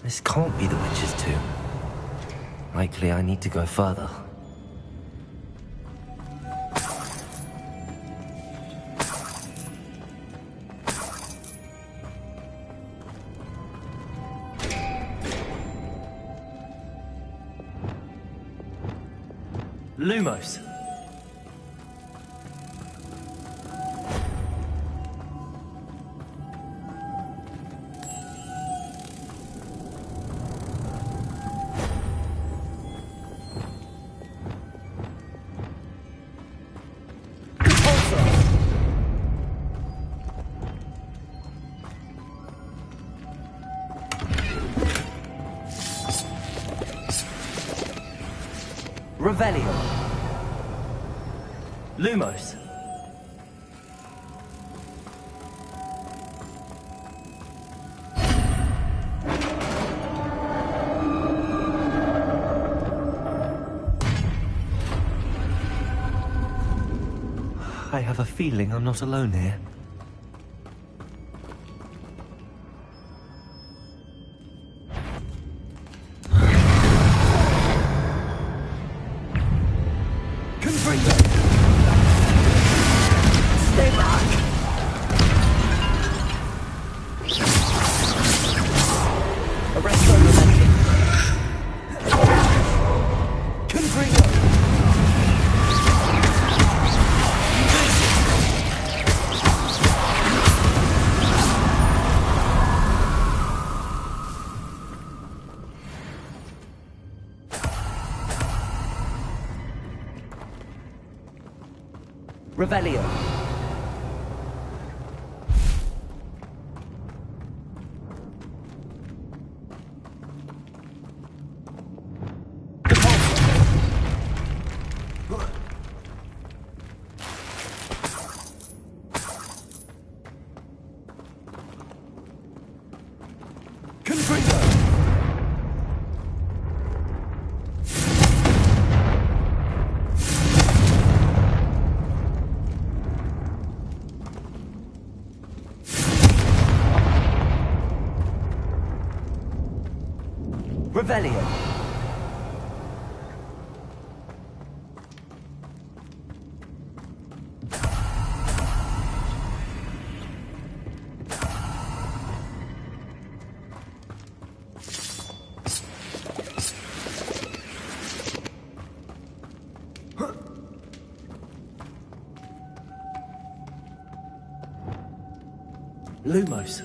This can't be the witch's tomb. Likely I need to go further. Lumos. Revelio. Lumos. I have a feeling I'm not alone here. Revelio. Revelio. Lumos.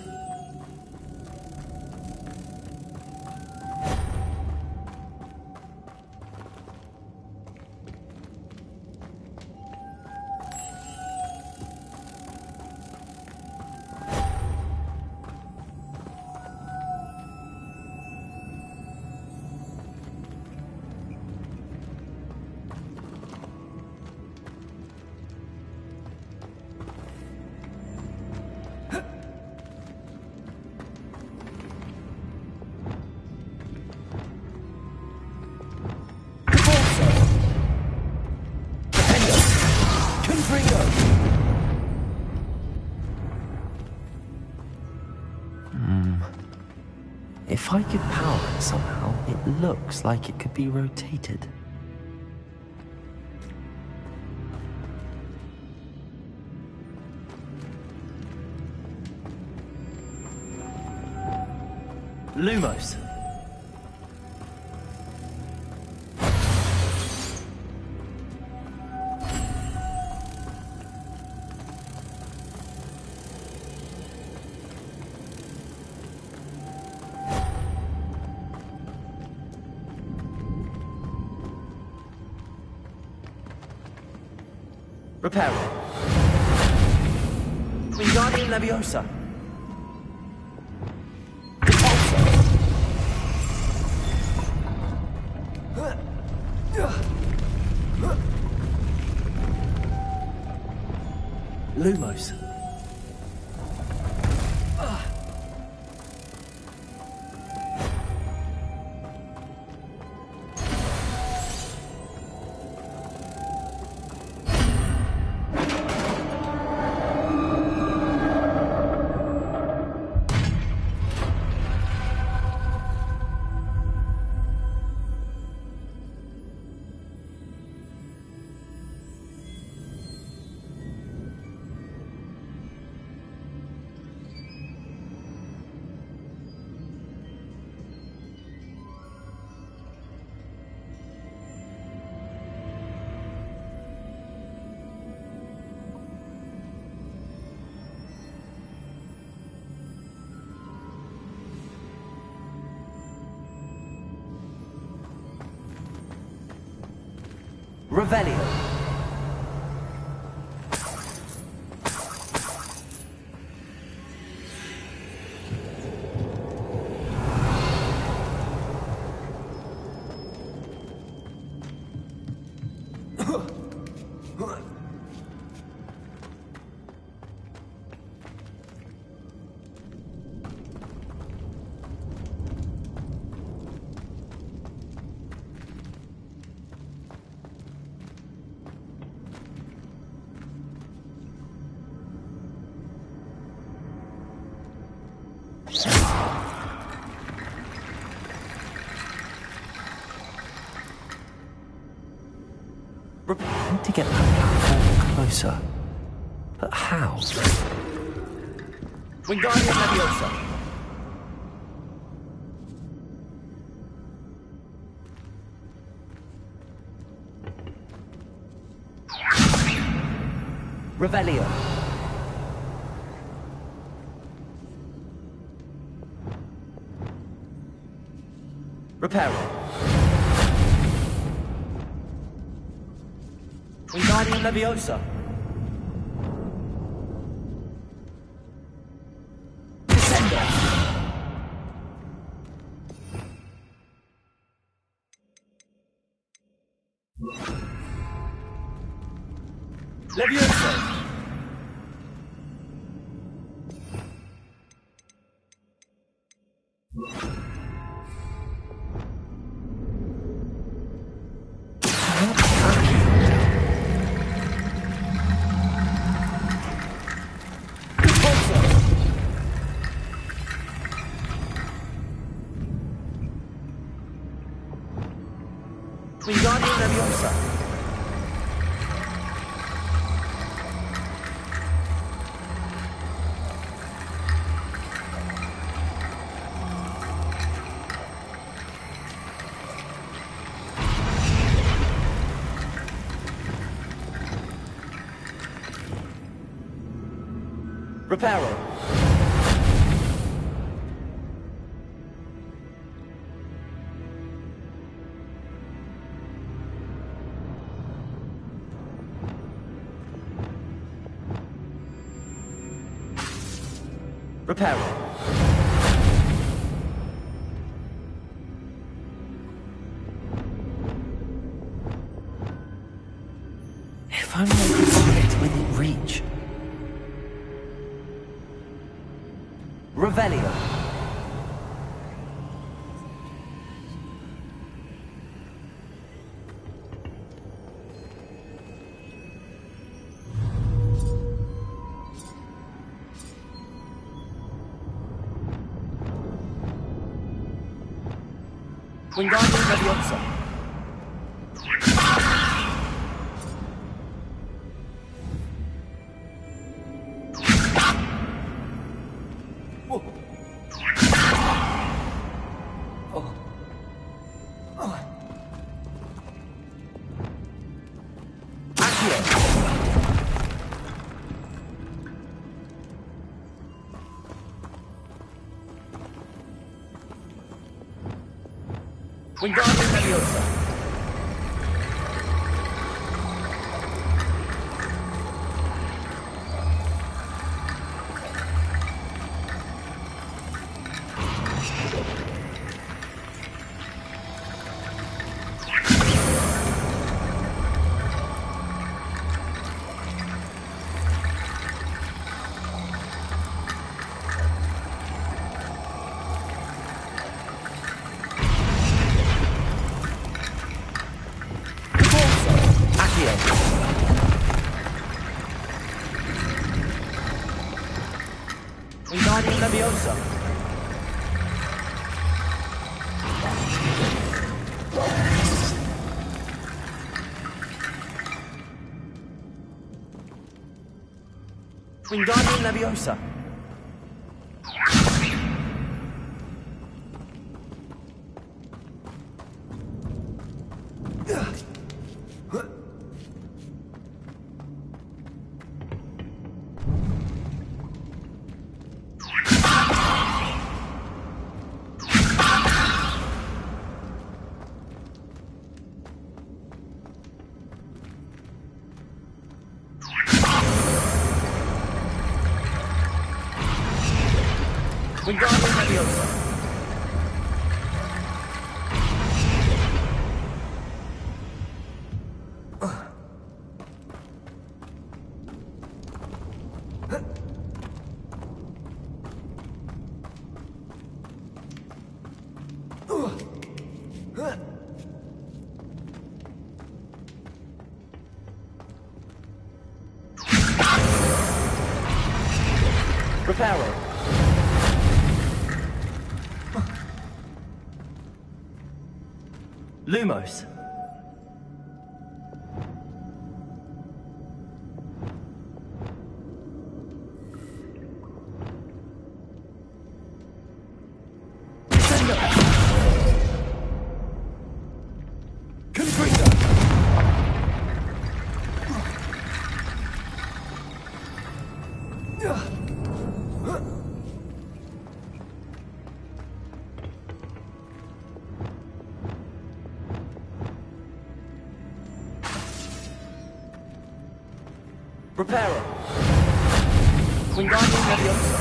If I could power it somehow, it looks like it could be rotated. Lumos. Reparo. Wingardium Leviosa. Lumos. Revelio. I need to get that platform closer. But how? Wingardium Leviosa. Revelio. Reparo. Wingardium Leviosa. Descendo. Leviosa. Wingardium Leviosa. Reparo. Reparo. If only I could fight within reach. Revelio. Wingardium Leviosa. Wingardium Leviosa. Wingardium Leviosa. Wingardium Leviosa. Wingardium Leviosa. Reparo. Lumos. Reparo. Wingardium Leviosa.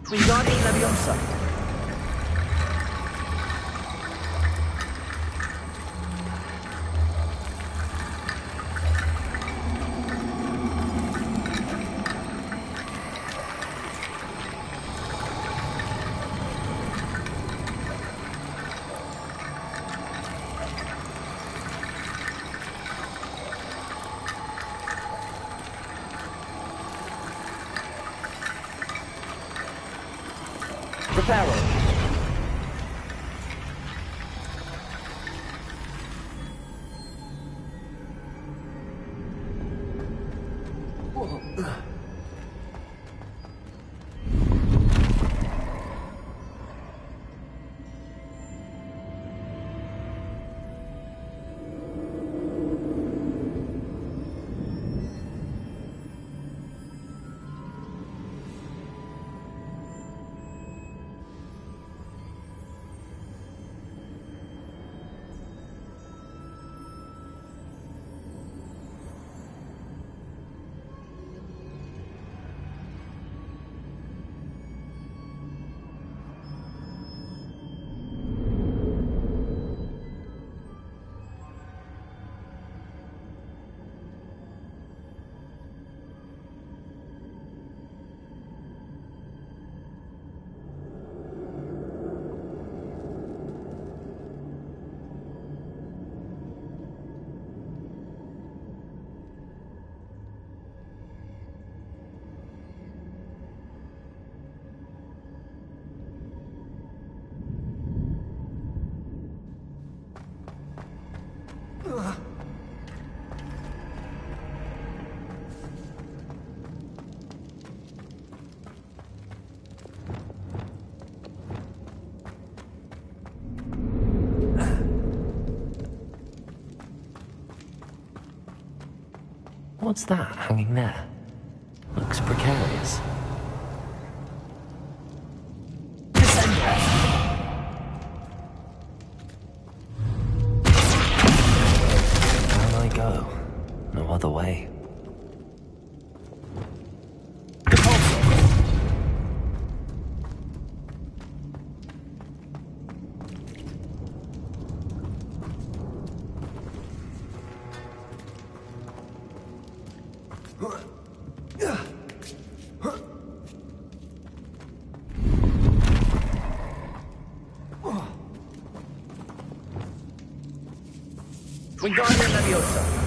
Wingardium Leviosa. Reparo. What's that hanging there? Looks precarious. Down I go. No other way. Wingardium Leviosa.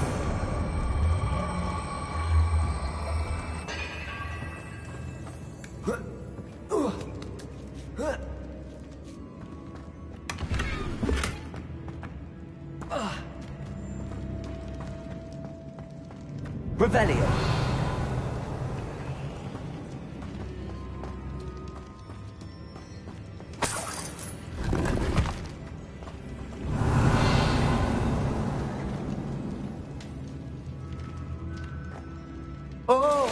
Revelio. Oh!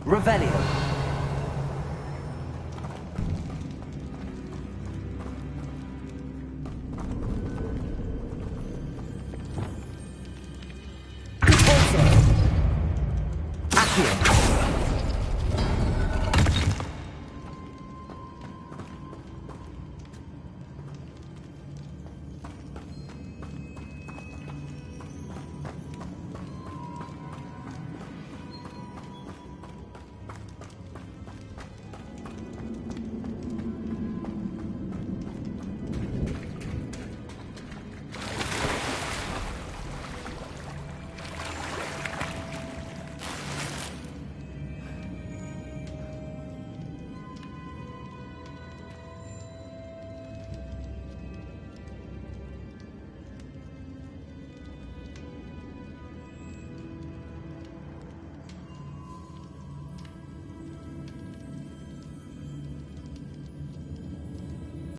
Revelio.